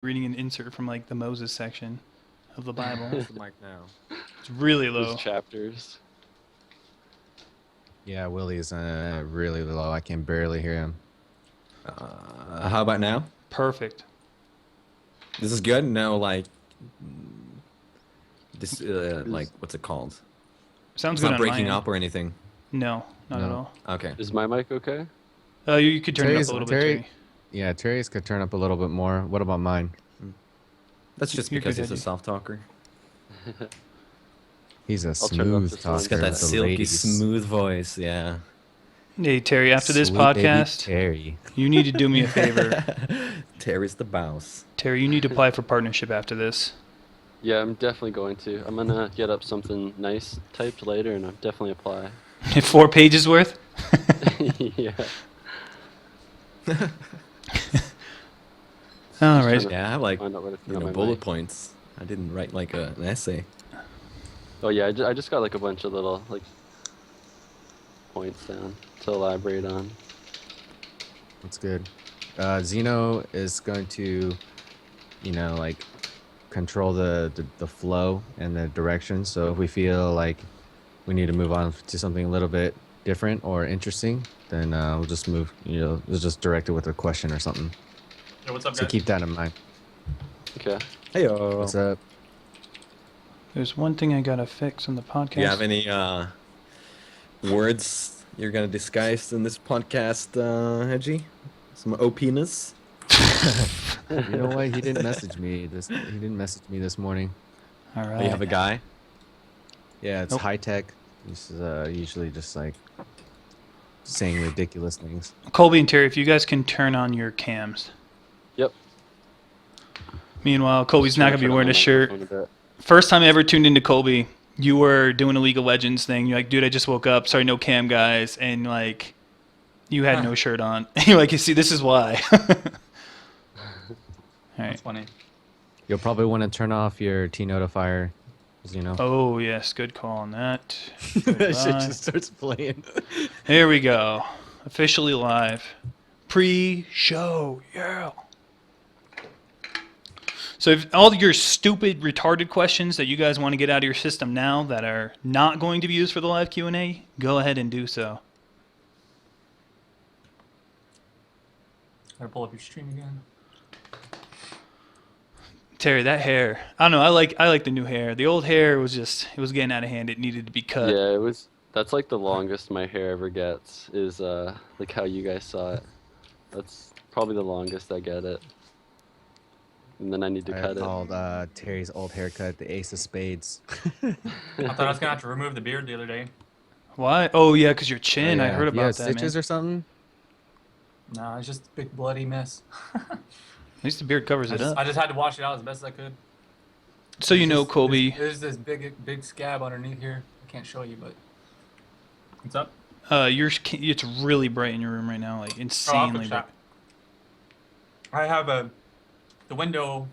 reading an insert from like the Moses section of the Bible. What's the mic now? It's really low. Those chapters. Yeah, Willie's really low. I can barely hear him. How about now? Perfect. This is good. No, like this, like what's it called? Sounds It's good not on breaking my end. up or anything. No, not at No. all. Okay. Is my mic okay? You could turn it up a little bit, Terry. Yeah, Terry's could turn up a little bit more. What about mine? That's just You're because good, he's a Eddie. soft talker. He's a turn it up smooth just talker. once. He's got that with the silky ladies. smooth voice. Yeah. Hey, Terry, after this Sweet baby podcast, Terry. you need to do me a favor. Terry's the boss. Terry, you need to apply for partnership after this. Yeah, I'm definitely going to. I'm gonna get up something nice typed later, and I'll definitely apply. 4 pages worth? Yeah. All right. Just trying Yeah, I have like Find out where to put on my bullet mic. points. I didn't write like an essay. Oh yeah, I just got like a bunch of little like points down to elaborate on. That's good. Zeno is going to, like control the flow and the direction. So if we feel like we need to move on to something a little bit different or interesting, then we'll just move. We'll just direct it with a question or something. Yo, what's up, So guys? keep that in mind. Okay. Hey, What's up? There's one thing I gotta fix on the podcast. Do you have any words you're gonna disguise in this podcast, Hedgie? Some OP-ness? You know what? He didn't message me this morning. All Oh, right. you have a guy? Yeah, it's Nope. high tech. This is usually just like saying ridiculous things. Colby and Terry, if you guys can turn on your cams. Yep. Meanwhile, Colby's not gonna be Turn on wearing my a shirt. microphone a bit. First time I ever tuned into Colby, you were doing a League of Legends thing. You're like, dude, I just woke up. Sorry, no cam, guys. And like, you had no shirt on. You're like, you see, this is why. All right. That's funny. You'll probably want to turn off your T notifier, Oh yes, good call on that. that shit Goodbye. just starts playing. Here we go. Officially live. Pre-show. Yeah. So if all your stupid, retarded questions that you guys want to get out of your system now that are not going to be used for the live Q&A, go ahead and do so. Gotta pull up your stream again. Terry, that hair. I don't know. I like the new hair. The old hair was it was getting out of hand. It needed to be cut. Yeah, it was. That's like the longest my hair ever gets. Is like how you guys saw it. That's probably the longest I get it. And then I need to I cut it. called Terry's old haircut the Ace of Spades. I thought I was gonna have to remove the beard the other day. Why? Oh yeah, because your chin. I Yeah. heard You about have that, stitches man. or something? Nah, it's just a big bloody mess. At least the beard covers it up. I just had to wash it out as best as I could. So you There's know, this- Colby. There's this big scab underneath here. I can't show you, but what's up? It's really bright in your room right now, like Oh, I'll insanely fix bright. that. I have the window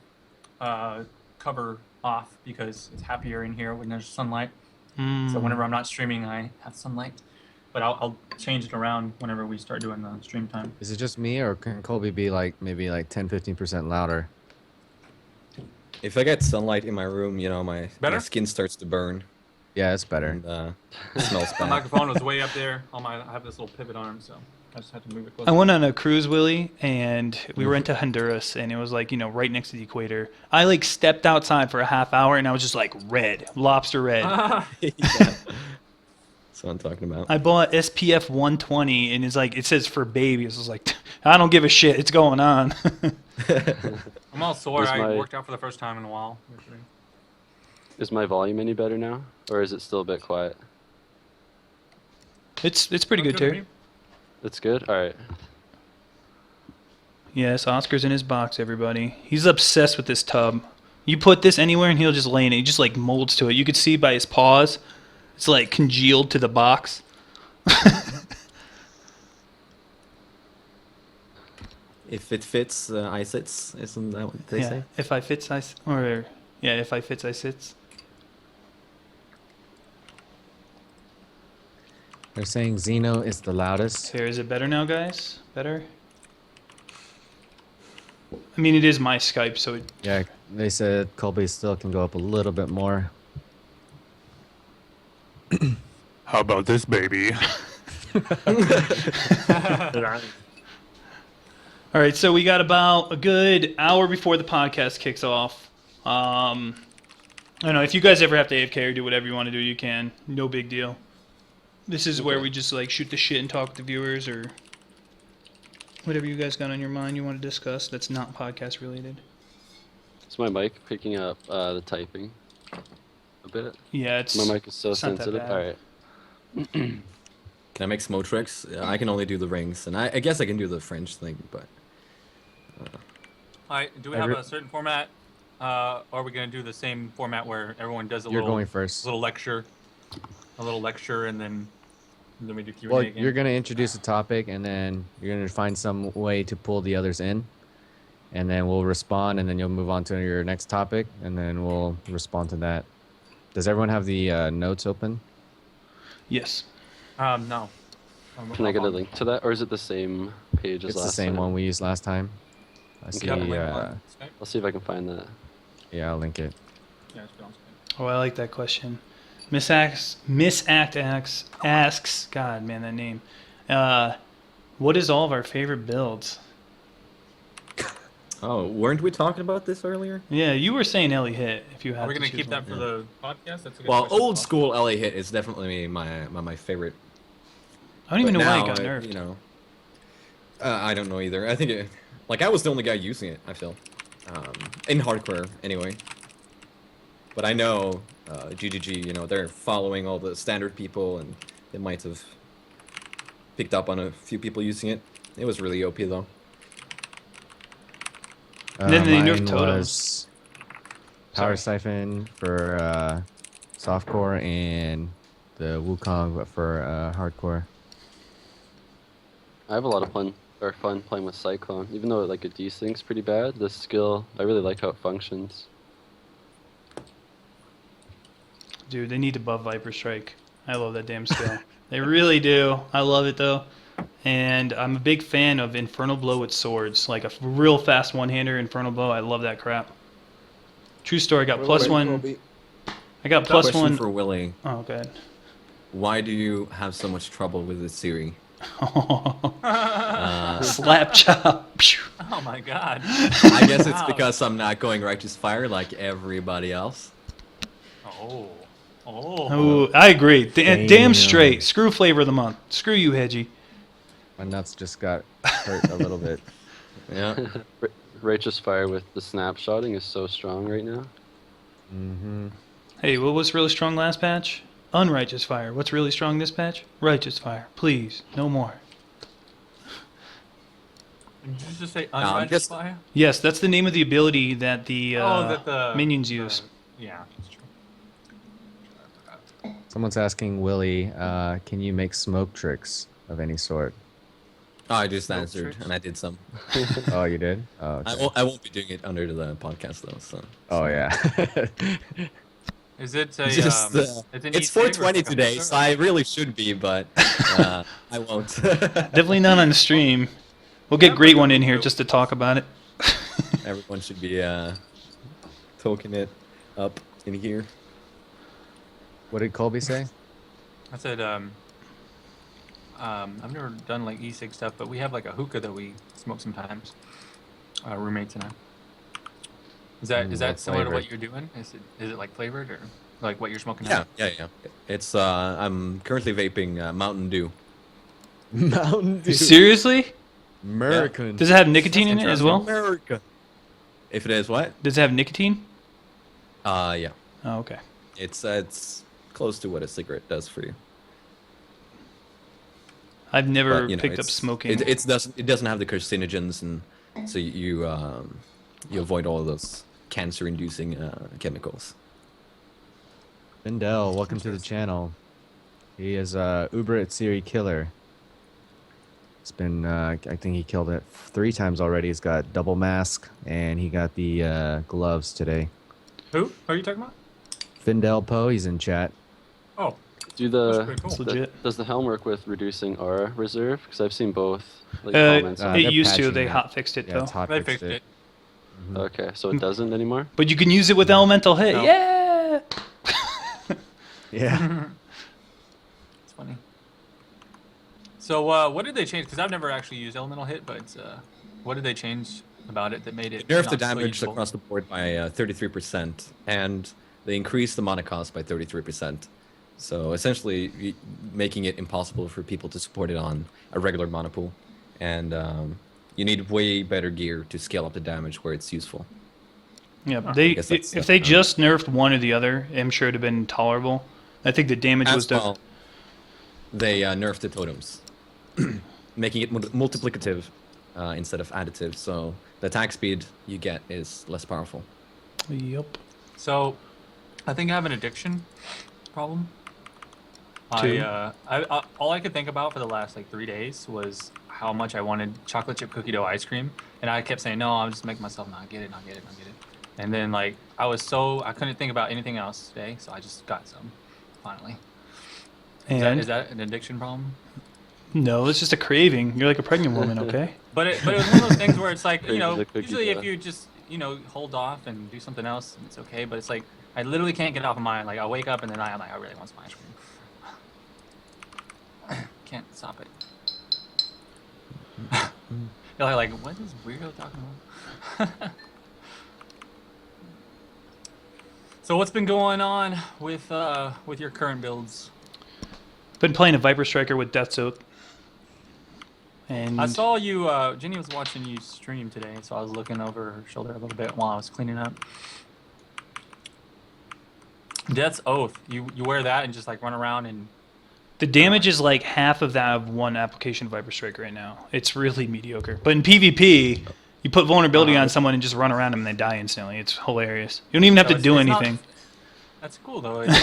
cover off because it's happier in here when there's sunlight. So whenever I'm not streaming, I have sunlight. But I'll change it around whenever we start doing the stream time. Is it just me, or can Colby be maybe 10-15% louder? If I get sunlight in my room, my Better? skin starts to burn Yeah, it's better. and it smells My bad. microphone was way up there. I have this little pivot arm, so I just had to move it closer. I went on a cruise, Willie, and we went to Honduras, and it was like, right next to the equator. I like stepped outside for a half hour, and I was just like red, lobster red. Yeah. That's what I'm talking about. I bought SPF 120, and it says for babies. I was like, I don't give a shit. It's going on. I'm all sore. Where's I my- worked out for the first time in a while. Yesterday. Is my volume any better now, or is it still a bit quiet? It's pretty good, Terry. It's good. All right. Yes, Oscar's in his box, everybody. He's obsessed with this tub. You put this anywhere, and he'll just lay in it. He just like molds to it. You could see by his paws, it's like congealed to the box. If it fits, I sits. Isn't that what they Yeah, say? if I fits, if I fits, I sits. They're saying Zeno is the loudest. Here, is it better now, guys? Better? I mean, it is my Skype, so it, Yeah, they said Colby still can go up a little bit more. How about this, baby? All right, so we got about a good hour before the podcast kicks off. I don't know if you guys ever have to AFK or do whatever you want to do, you can. No big deal. This is where Okay. we just like shoot the shit and talk with the viewers or whatever you guys got on your mind you want to discuss that's not podcast related. Is my mic picking up the typing a bit? Yeah, it's My mic is so it's not that sensitive. bad. All right. Can I make smoke tricks? I can only do the rings, and I guess I can do the French thing, but Do we have a certain format? Or are we gonna do the same format where everyone does a You're little going first. little lecture, and then we do Q&A Well, again? you're gonna introduce a topic, and then you're gonna find some way to pull the others in, and then we'll respond, and then you'll move on to your next topic, and then we'll respond to that. Does everyone have the notes open? Yes. No. Can I get a link to that, or is it the same page as It's last the same time? one we used last time. I see. Okay. I'll I'll see if I can find that. link it. Yeah, it's been on Skype. Oh, I like that question. Miss Act asks, God, man, that name. What is all of our favorite builds? oh, weren't we talking about this earlier? Yeah, you were saying Ellie hit. If you had Are we to gonna choose keep that one. for the podcast? That's a good Well, question. old school LA hit is definitely my favorite. I don't even But know why now, it got nerfed. You know, I don't know either. I think I was the only guy using it. I feel, in hardcore anyway. But I know GGG. You know, they're following all the standard people, and they might have picked up on a few people using it. It was really OP though. Then they nerfed mine totems. was Power Siphon for softcore and the Wukong but for hardcore. I have a lot of fun playing with Cyclone, even though like it desyncs pretty bad. The skill, I really like how it functions. Dude, they need to buff Viper Strike. I love that damn skill. They really do. I love it though. And I'm a big fan of Infernal Blow with swords. Like a real fast one-hander Infernal Blow. I love that crap. True story, got plus one. I got plus Question one. for Willie: Oh, good. why do you have so much trouble with the Siri? Slap chop. Pew. Oh my god. I guess it's Wow. because I'm not going Righteous Fire like everybody else. Oh. Oh, I agree. Damn Damn. straight. Screw flavor of the month. Screw you, Hedgie. My nuts just got hurt a little bit. Yeah. Righteous Fire with the snapshotting is so strong right now. Mm-hmm. Hey, what was really strong last patch? Unrighteous Fire. What's really strong this patch? Righteous Fire. Please, no more. Did you just say I'm unrighteous just- fire? Yes, that's the name of the ability that the, that the minions the- use. Yeah, that's true. Someone's asking Willie, can you make smoke tricks of any sort? Oh, I just Smoke answered, tricks? and I did some. Oh, you did? Oh, okay. I won't be doing it under the podcast though. So. Oh yeah. Is it a Just, it's an it's e-cig or 420 like a today, booster? so I really should be, but I won't. Definitely not on the stream. We'll get Great One in here just to talk about it. Everyone should be token it up in here. What did Colby say? I said I've never done like e-cig stuff, but we have like a hookah that we smoke sometimes. Roommates and I. Is that What similar to what flavored? you're doing? Is it like flavored or like what you're smoking Yeah, now? yeah. It's I'm currently vaping Mountain Dew. Mountain Dew. Seriously? American. Does it have nicotine in it as well? America. If it is what? Does it have nicotine? Yeah. Oh, okay. It's close to what a cigarette does for you. I've never But, you know, picked up it's- smoking. It doesn't have the carcinogens, and so you avoid all of those cancer-inducing chemicals. Findel, welcome to the channel. He is Uber at Siri Killer. It's been, I think he killed it 3 times already. He's got double mask, and he got the gloves today. Who are you talking about? Findel Poe, he's in chat. Oh, Do that's the, pretty cool. It's legit. does the helm work with reducing aura reserve? Because I've seen both like Uh, comments. Uh, on it they're used to. patching They that. hot fixed it Yeah, though. it's hot They fixed fixed it. Okay, so it doesn't anymore. But you can use it with elemental hit. No. Yeah. Yeah. It's funny. So what did they change? Because I've never actually used elemental hit, but what did they change about it that made it Nerf not the so damage useful? across the board by 33%, and they increased the mana cost by 33%. So essentially, making it impossible for people to support it on a regular mana pool, and you need way better gear to scale up the damage where it's useful. Yeah, guess that's if they the- just nerfed one or the other, I'm sure it'd have been tolerable. I think the damage was As well, they nerfed the totems, making it multiplicative instead of additive. So the attack speed you get is less powerful. Yep. So, I think I have an addiction problem. Two. I all I could think about for the last like 3 days was how much I wanted chocolate chip cookie dough ice cream, and I kept saying no. I'm just making myself not get it. And then like I couldn't think about anything else today, so I just got some finally. And Is that an addiction problem? no, it's just a craving. You're like a pregnant woman, okay? But it was one of those things where it's like, you Crazy know, the cookie usually if dough. you just, you know, hold off and do something else, it's okay. But it's like, I literally can't get off of mine. Like, I wake up and then I'm like, I really want some ice cream. Can't stop it. You're like, what is weirdo talking about? So what's been going on with your current builds? Been playing a Viper Striker with Death's Oath. And I saw you, Jenny was watching you stream today, so I was looking over her shoulder a little bit while I was cleaning up. Death's Oath. You wear that and just like run around and the damage is like half of that of one application of Viper Strike right now. It's really mediocre. But in PvP, you put vulnerability on someone and just run around them and they die instantly. It's hilarious. You don't even have No, to do it's not- anything. that's cool though. It's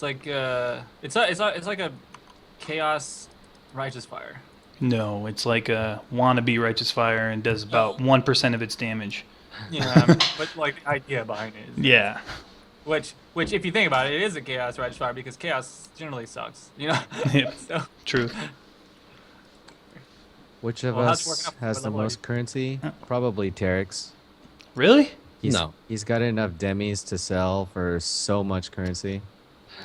like it's like a chaos righteous fire. No, it's like a wannabe Righteous Fire and does about 1% of its damage. Yeah, but like the idea behind it. Is, Yeah. Which if you think about it, it is a chaos righteous fire because chaos generally sucks. You know. Yep. So Truth. Which of Well, how's it us working out? has What the level are most you? currency? Probably Terex. Really? No. He's got enough demis to sell for so much currency.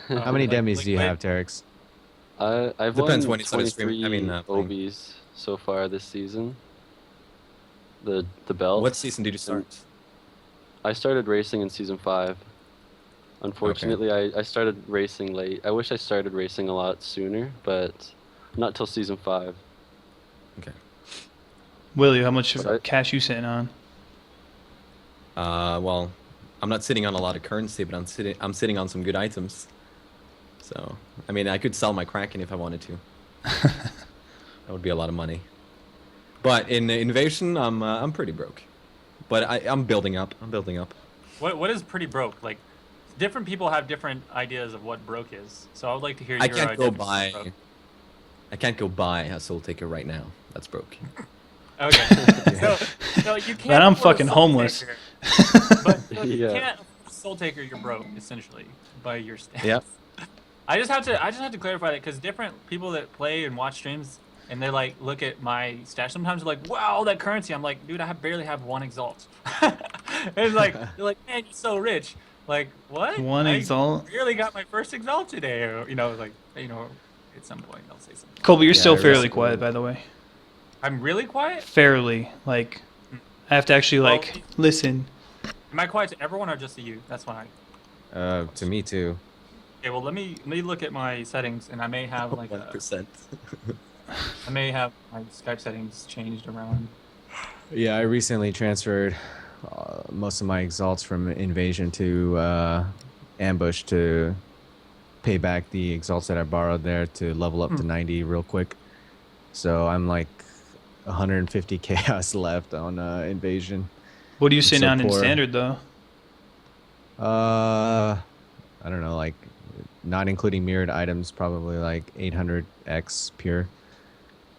How many like- demis like do you wait- have, Terex? I've Depends won when it's on the stream. 23 I mean, playing. OBs so far this season. The belt. What season did you start? I started racing in season 5. Unfortunately, I started racing late. I wish I started racing a lot sooner, but not till season 5. Okay. Willie, how much Right. cash you sitting on? Well, I'm not sitting on a lot of currency, but I'm sitting on some good items. So, I mean, I could sell my Kraken if I wanted to. That would be a lot of money. But in Invasion, I'm pretty broke. But I'm building up. What is pretty broke? Like, different people have different ideas of what broke is. So I would like to hear I your can't go definition of buy. broke. I can't go buy a Soul Taker right now. That's broke. Okay. So you can't. Man, I'm afford a fucking Soul homeless. Taker, but so you Yeah. can't afford a Soul Taker. You're broke essentially by your stance. Yep. I just have to clarify that because different people that play and watch streams and they like look at my stash. Sometimes they're like, "Wow, that currency." I'm like, "Dude, I barely have one exalt." It's like they're like, "Man, you're so rich." Like what? One I exalt? barely got my first exalt today, or like at some point I'll say something. Colby, you're Yeah, still I fairly really- quiet, by the way. I'm really quiet. Fairly. Like, I have to actually, Well, like, listen. Am I quiet to everyone or just to you? That's why. To me too. Okay, well let me look at my settings, and I may have like 1%. I may have my Skype settings changed around. Yeah, I recently transferred most of my exalts from Invasion to Ambush to pay back the exalts that I borrowed there to level up to 90 real quick. So I'm like 150 chaos left on Invasion. What are you I'm sitting so on in poor. standard, though? I don't know, like not including mirrored items, probably like 800x pure.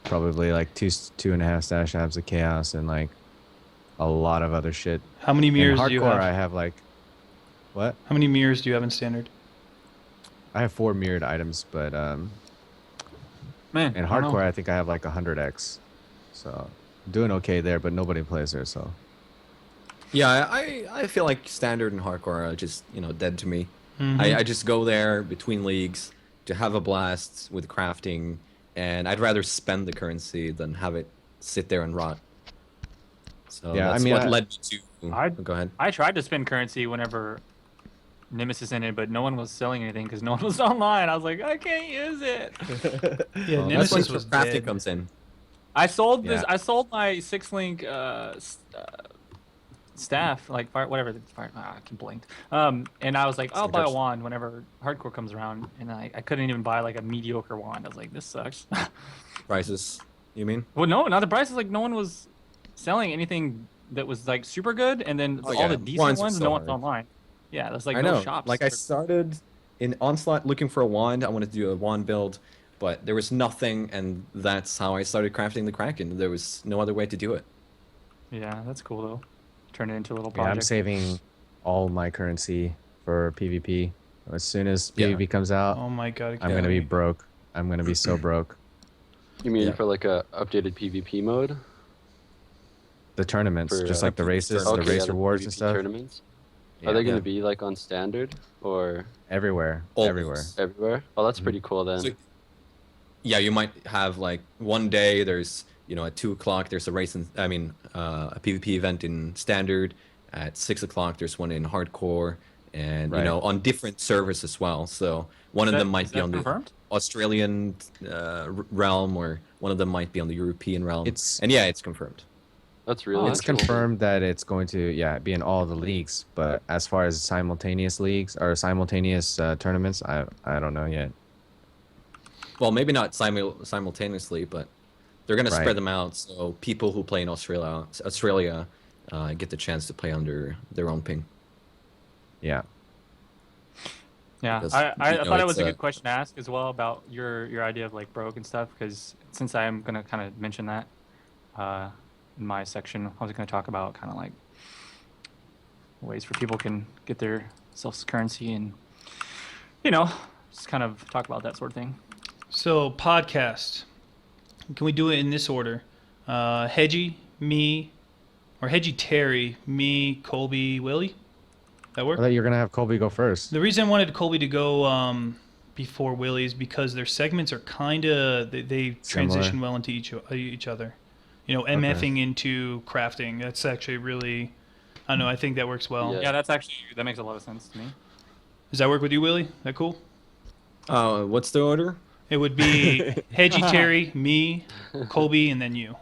Probably like two and a half stash abs of chaos and like a lot of other shit. How many mirrors in do you hardcore, have? I have like what? How many mirrors do you have in standard? I have 4 mirrored items, but Man, in I don't know. hardcore I think I have like 100x. So doing okay there, but nobody plays there, so. Yeah, I feel like standard and hardcore are just dead to me. Mhm. I just go there between leagues to have a blast with crafting, and I'd rather spend the currency than have it sit there and rot. So Yeah, I that's mean, what I- led me to. I- Go ahead. I tried to spend currency whenever Nemesis ended, but no one was selling anything because no one was online. I was like, I can't use it. Yeah, Well, Nemesis that's when was crafting dead. comes in. I sold this. Yeah. I sold my 6-link staff, like whatever. I can blinked. And I was like, I'll buy a Suggest- wand whenever hardcore comes around, and I couldn't even buy like a mediocre wand. I was like, this sucks. Prices, you mean? Well, no, not the prices. Like no one was selling anything that was like super good, and then Oh, all yeah. the decent Wands were ones, so no one's hard. online. Yeah, there's like I no know. shops. Like I started in Onslaught looking for a wand. I wanted to do a wand build, but there was nothing, and that's how I started crafting the Kraken. There was no other way to do it. Yeah, that's cool though. Turn it into a little Yeah, I'm project. saving all my currency for PvP. As soon as Yeah. PvP comes out, Oh my god. I'm gonna be broke. I'm gonna be so broke. You mean Yeah. for like a updated PvP mode? The tournaments, For, just like the races, Okay, the race the rewards and PvP stuff, Tournaments? Yeah. Are they going Yeah. to be like on standard or everywhere, Always. everywhere. everywhere? Oh, that's Mhm. pretty cool then. So, yeah, you might have like one day there's at 2 o'clock there's a race in a PvP event in standard. At 6 o'clock there's one in hardcore, and Right. on different servers as well. So one of them might Is be that on the confirmed? Australian realm, or one of them might be on the European realm. It's- and yeah, it's confirmed. That's really It's cool. confirmed that it's going to be in all the leagues, but as far as simultaneous leagues or simultaneous tournaments, I don't know yet. Well, maybe not simultaneously, but they're gonna Right. spread them out so people who play in Australia get the chance to play under their own ping. Yeah. Yeah, Because, I you know, thought it was it's, a good question to ask as well about your idea of like broke and stuff, because since I am gonna kind of mention that in my section, I was gonna talk about kind of like ways for people can get their self currency and just kind of talk about that sort of thing. So podcast. Can we do it in this order? Hedgie, me, or Hedgie, Terry, me, Colby, Willie. That I work? thought you were gonna have Colby go first. The reason I wanted Colby to go before Willie is because their segments are kind of they transition well into each other. MFing into crafting. That's actually really, I don't know. I think that works well. Yeah. Yeah, that makes a lot of sense to me. Does that work with you, Willie? That cool? What's the order? It would be Hedgie, Terry, me, Colby, and then you.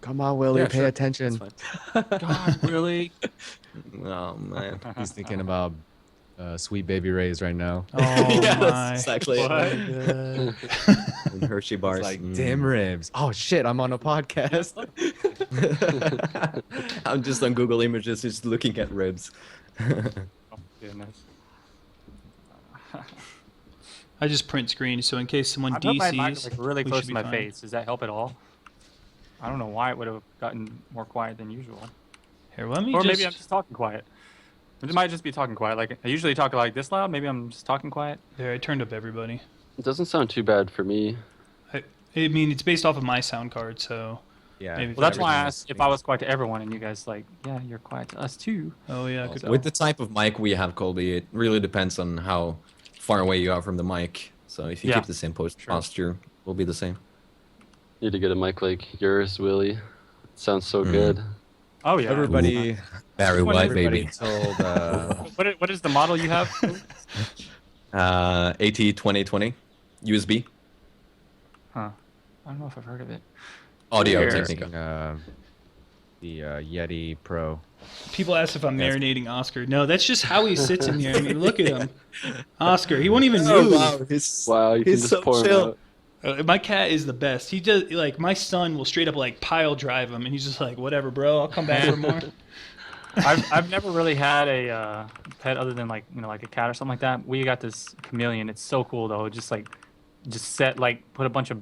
Come on, Willie, Yeah, pay sure. attention. God, really? Oh man. He's thinking about Sweet Baby Ray's right now. Oh yeah, my! that's actually What? and Hershey bars. It's like, mm. damn ribs. Oh shit, I'm on a podcast. I'm just on Google Images, just looking at ribs. Oh, goodness. I just print screen, so in case someone I put my mic DCs, like really we close should to be my fine. face. Does that help at all? I don't know why it would have gotten more quiet than usual. Here, let me Or just. maybe I'm just talking quiet. It might just be talking quiet. Like I usually talk like this loud. Maybe I'm just talking quiet. There, I turned up everybody. It doesn't sound too bad for me. I mean, it's based off of my sound card, so. Yeah. Maybe Well, that's why I everything asked is- if I was quiet to everyone, and you guys like, yeah, you're quiet to us too. Oh yeah, good With call. the type of mic we have, Colby, it really depends on how far away you are from the mic. So if you Yeah, keep the same posture, will be the same. Need to get a mic like yours, Willie. It sounds so Mm. good. Oh yeah. Everybody, Very White, white, everybody baby. told. What is the model you have? AT 2020 USB Huh. I don't know if I've heard of it. Audio Here. Technica. The Yeti Pro. People ask if I'm Yes. marinating Oscar. No, that's just how he sits in here. I mean, look at him, Oscar. He won't even Oh, move. Wow, you can He's just so pour 'em chill. out. My cat is the best. He does like my son will straight up like pile drive him, and he's just like, whatever, bro. I'll come back for more. I've never really had a pet other than like a cat or something like that. We got this chameleon. It's so cool though. Just put a bunch of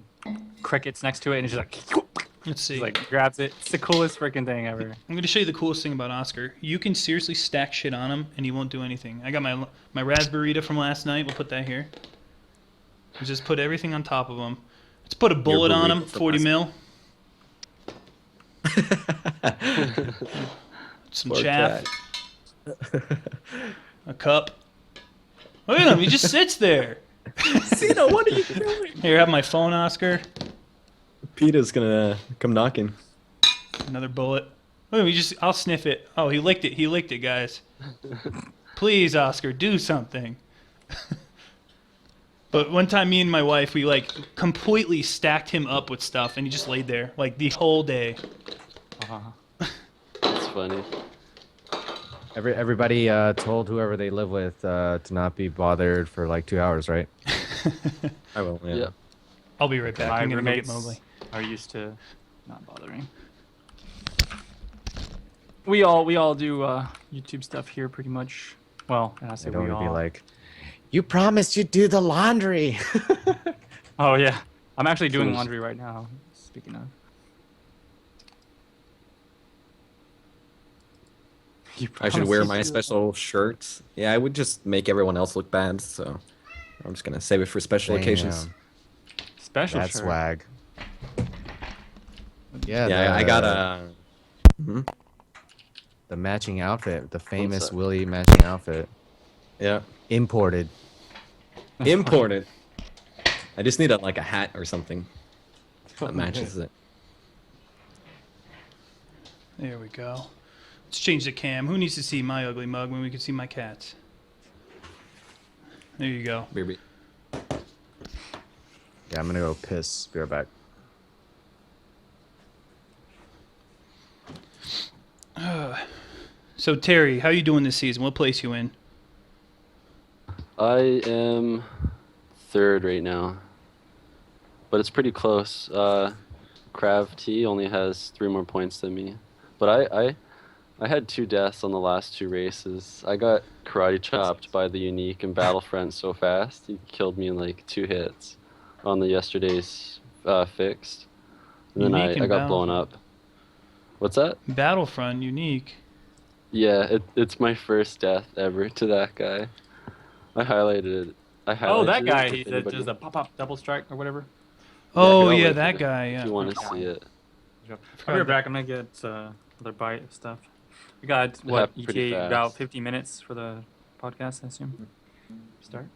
crickets next to it and it's just like Let's see. just, like grabs it. It's the coolest freaking thing ever. I'm going to show you the coolest thing about Oscar. You can seriously stack shit on him, and he won't do anything. I got my raspberry from last night. We'll put that here. We just put everything on top of him. Let's put a bullet on him, burrito from 40 last- mil. Some Poor chaff, cat. a cup. Look at him. He just sits there. Zeno, what are you doing? Here, have my phone, Oscar. Peter's gonna come knocking. Another bullet. Look at him. I'll sniff it. Oh, he licked it. He licked it, guys. Please, Oscar, do something. But one time, me and my wife, we like completely stacked him up with stuff, and he just laid there like the whole day. That's funny. Everybody told whoever they live with to not be bothered for like 2 hours, right? I will. Yeah. Yeah. I'll be right back. My I'm gonna go get roommates Mowgli. are used to not bothering. We all do YouTube stuff here pretty much. Well, and I say They don't we all. be like, "You promised you'd do the laundry." Oh yeah, I'm actually doing Someone's- laundry right now. Speaking of. You I should wear promised my you'd do it. special shirts. Yeah, I would just make everyone else look bad, so I'm just gonna save it for special occasions. Damn, Special that's shirt. swag. Yeah, Yeah, I the- got a. Mhm. the matching outfit, the famous sec. Willie matching outfit, Yeah, imported. imported. I just need like a hat or something that matches it. There we go. Let's change the cam. Who needs to see my ugly mug when we can see my cats? There you go. Maybe. Yeah, I'm gonna go piss. Be right back. So Terry, how you doing this season? What place you in? I am third right now, but it's pretty close. Krav T only has 3 more points than me, but I had 2 deaths on the last 2 races. I got karate chopped by the Unique and Battlefront so fast he killed me in like 2 hits on the yesterday's fixed, and then Unique I and got blown up. What's that? Battlefront, unique. Yeah, it's my first death ever to that guy. I highlighted it. Oh, that highlighted guy. it if He anybody- Oh, does a pop-up double strike or whatever. Oh I'll yeah, link that it guy. If Yeah. you want to see it. I'll be right back. I'm gonna get another bite of stuff. We got what happened pretty ETA about fast. 50 minutes for the podcast, I assume. Start.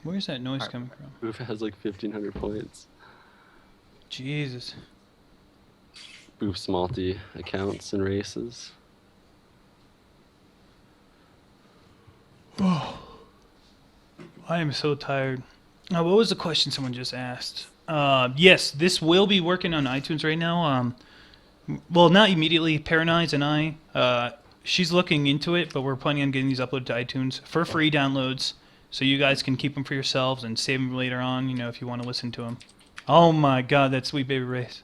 Where's that noise Alright. coming from? Boof has like 1,500 points. Jesus. Boof's multi accounts and races. I am so tired. What was the question someone just asked? Yes, this will be working on iTunes right now. Well, not immediately. Paranize and I, she's looking into it, but we're planning on getting these uploaded to iTunes for free downloads, so you guys can keep them for yourselves and save them later on. You know, if you want to listen to them. Oh my God, that Sweet Baby Race.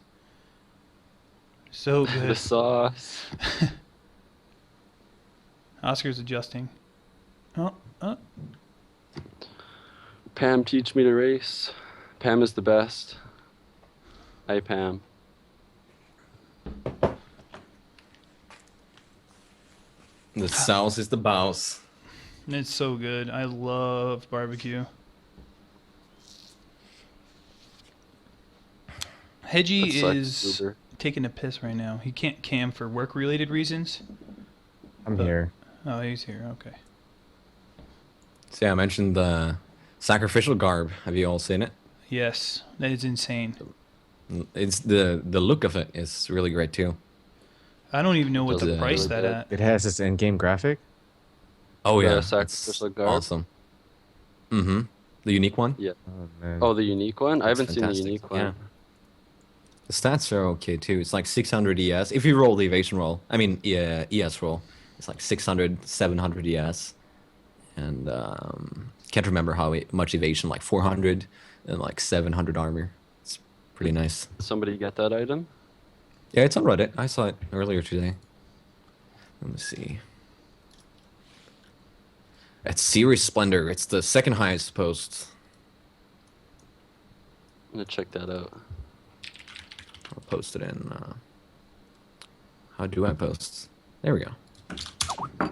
So The good. sauce. Oscar's adjusting. Oh. Pam, teach me to race. Pam is the best. Hi, Pam. The sauce is the boss. It's so good. I love barbecue. Hedgie That sucks, is Uber. taking a piss right now. He can't cam for work-related reasons. I'm But- here. Oh, he's here. Okay. So yeah, I mentioned the sacrificial garb. Have you all seen it? Yes, that is insane. It's the look of it is really great too. I don't even know what Does the it price look that good? at. It has this in-game graphic. Oh The yeah, sacrificial it's garb? awesome. Mm-hmm. The unique one. Yeah. Oh man. Oh, the unique one? I That's haven't seen the fantastic, unique yeah. one. The stats are okay too. It's like 600 ES. If you roll the evasion roll, I mean ES roll, it's like 600, 700 ES. And can't remember how much evasion, like 400 and like 700 armor. It's pretty nice. Did somebody get that item? Yeah, it's on Reddit. I saw it earlier today. Let me see. It's Series Splendor. It's the second highest post. I'm gonna check that out. I'll post it in. How do I post? There we go.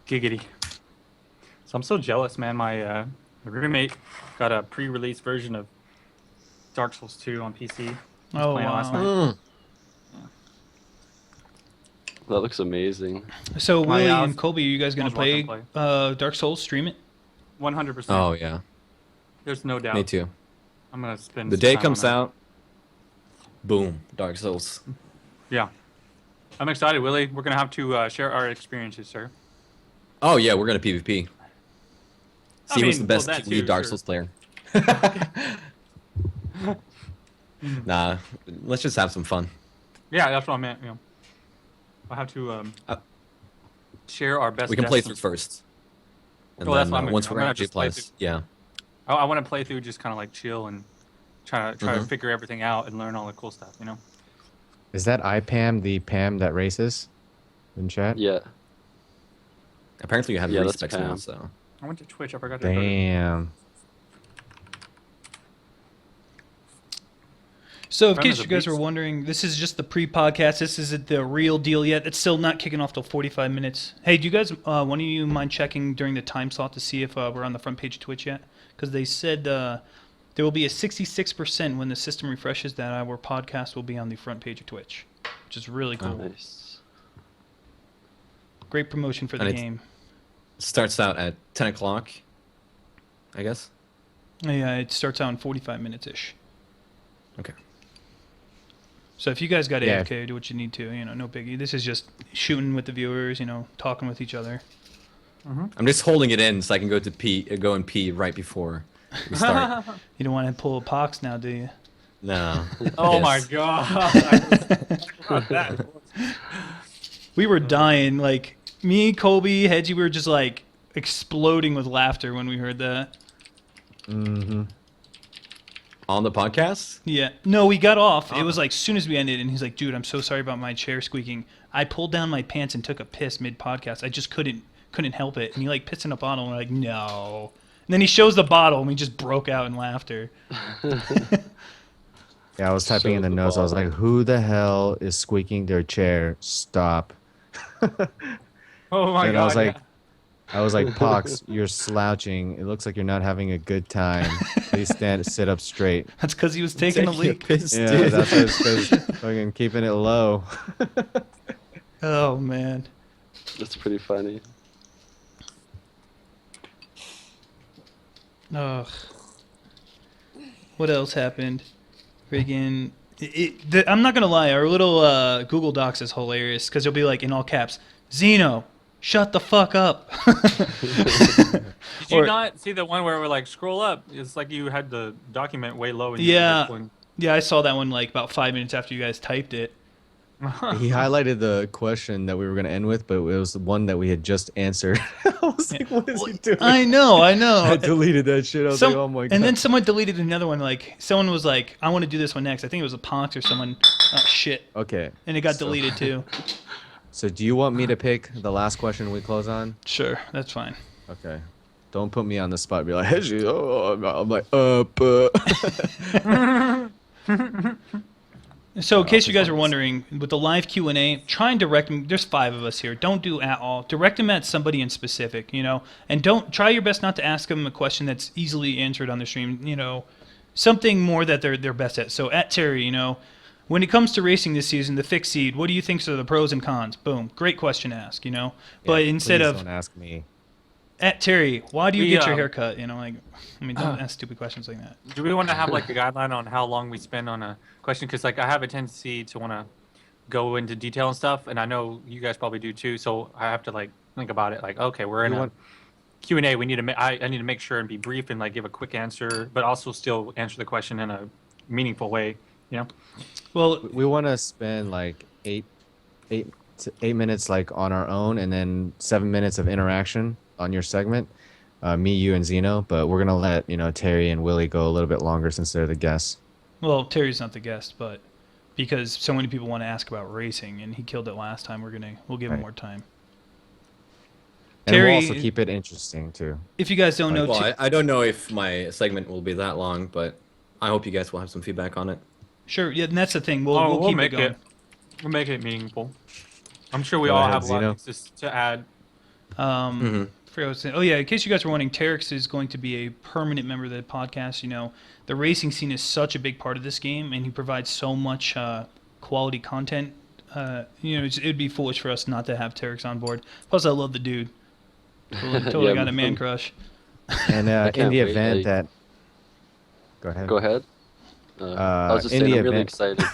Giggity. So I'm so jealous, man. My roommate got a pre-release version of Dark Souls 2 on PC. Oh playing it last wow. night. That looks amazing. So Willie yeah, I and was- Colby, are you guys I gonna was watching play them Dark Souls? Stream it? 100%. Oh yeah, There's no doubt. me too. I'm gonna spend The some day time on comes that. out, boom, Dark Souls. Yeah. I'm excited, Willie. We're gonna have to share our experiences, sir. Oh yeah, we're gonna PvP. I See who's the mean, best well, that lead too, Dark sure. Souls player. Nah, let's just have some fun. Yeah, that's what I meant. I'll have to share our best. We can play deaths through and- first. And Well, that's then what I'm gonna once do. we're I'm at gonna G just play plus, yeah. I want to play through, just kind of like chill and try to Mhm. figure everything out and learn all the cool stuff. Is that IPAM the Pam that races in chat? Yeah. Apparently you have Yeah, that's respecs now, Pam. so. I went to Twitch. I forgot to. go to- Damn. So, in Prem case is a you guys were beast. wondering, this is just the pre-podcast. This isn't the real deal yet. It's still not kicking off till 45 minutes. Hey, do you guys, one of you mind checking during the time slot to see if we're on the front page of Twitch yet? Because they said there will be a 66% when the system refreshes that our podcast will be on the front page of Twitch, which is really cool. Nice. Great promotion for the And it's- game. Starts out at 10 o'clock, I guess. Yeah, it starts out in 45 minutes-ish. Okay. So if you guys got Yeah. AFK, do what you need to. No biggie. This is just shooting with the viewers, talking with each other. I'm just holding it in so I can go and pee right before we start. You don't want to pull a pox now, do you? No. Oh my Yes. god. We were dying. Like, me, Colby, Hedgie, we were just like exploding with laughter when we heard that. Mm-hmm. On the podcast? Yeah. No, we got off. It was like, as soon as we ended, and he's like, dude, I'm so sorry about my chair squeaking. I pulled down my pants and took a piss mid-podcast. I just couldn't help it. And he like pissed in a bottle, and we're like, no. And then he shows the bottle, and we just broke out in laughter. Yeah, I was typing in Shows the the notes. I was bottle. like, who the hell is squeaking their chair? Stop. Oh my And god. I was like, Pox, you're slouching. It looks like you're not having a good time. Please sit up straight. That's because he was taking a leak. piss, Yeah, dude. that's what it's because fucking keeping it low. Oh, man. That's pretty funny. Ugh. What else happened? Friggin'. I'm not gonna lie, our little Google Docs is hilarious because it'll be like in all caps, Zeno, shut the fuck up. Did you Or- not see the one where we're like scroll up? It's like you had the document way low. And Yeah. you Yeah, I saw that one like about 5 minutes after you guys typed it. He highlighted the question that we were going to end with, but it was the one that we had just answered. I was like, what is he doing? I know. I deleted that shit. I was like, oh my god. And then someone deleted another one. Like someone was like, I want to do this one next. I think it was a Ponx or someone. Oh shit! Okay. And it got So- deleted too. So do you want me to pick the last question we close on? Sure, that's fine. Okay. Don't put me on the spot. Be like, hey, I'm like, So, in case you guys are wondering, with the live Q&A, try and direct them. There's 5 of us here. Don't do at all. Direct them at somebody in specific, and don't try your best not to ask them a question that's easily answered on the stream. Something more that they're best at. So, at Terry, when it comes to racing this season, the fixed seed, what do you think are the pros and cons? Boom, great question to ask. But instead please of don't ask me. at Terry, why do you We, get your um, haircut? Don't ask stupid questions like that. Do we want to have like a guideline on how long we spend on a question? Because like I have a tendency to want to go into detail and stuff, and I know you guys probably do too. So I have to like think about it. Like, okay, we're in You a want- Q&A. We need to. I need to make sure and be brief and like give a quick answer, but also still answer the question in a meaningful way. Well, We want to spend like eight minutes like on our own, and then 7 minutes of interaction on your segment. Me, you, and Zeno. But we're gonna let Terry and Willie go a little bit longer since they're the guests. Well, Terry's not the guest, but because so many people want to ask about racing, and he killed it last time, we'll give him Right. more time. And Terry- we'll also keep it interesting too. If you guys don't know, Well, I don't know if my segment will be that long, but I hope you guys will have some feedback on it. sure, yeah, and that's the thing. We'll keep make it going. it. We'll make it meaningful. I'm sure we Go all ahead, have a lot Zeno. of things to add. Um, forgot what I was saying. Oh yeah, in case you guys were wondering, Terex is going to be a permanent member of the podcast. You know, the racing scene is such a big part of this game, and he provides so much quality content. You know, it'd be foolish for us not to have Terex on board. Plus, I love the dude. Totally Yeah, got a man but- crush. And in can't the wait, event like- that, go ahead. Go ahead. I was just in saying, the I'm really event- excited.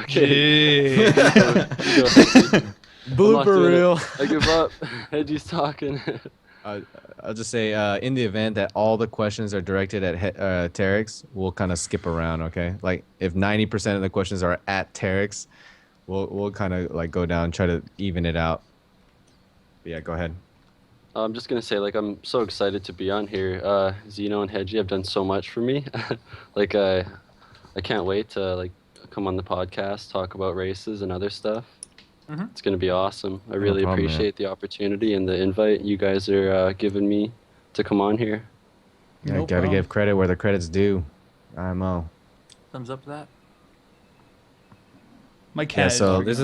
Okay. Yeah. Go ahead. I'm not Blooper doing it. reel. I give up. Hedgie's talking. I'll just say, in the event that all the questions are directed at Terex, we'll kind of skip around, okay? Like if 90% of the questions are at Terex, we'll kind of like go down, try to even it out. But yeah, go ahead. I'm just gonna say, like, I'm so excited to be on here. Zeno and Hedgie have done so much for me. Like, I can't wait to like come on the podcast, talk about races and other stuff. Mhm. It's gonna be awesome. I really problem, man. appreciate the opportunity and the invite you guys are giving me to come on here. Yeah, No gotta problem. give credit where the credit's due. IMO. Thumbs up to that. My cat. so This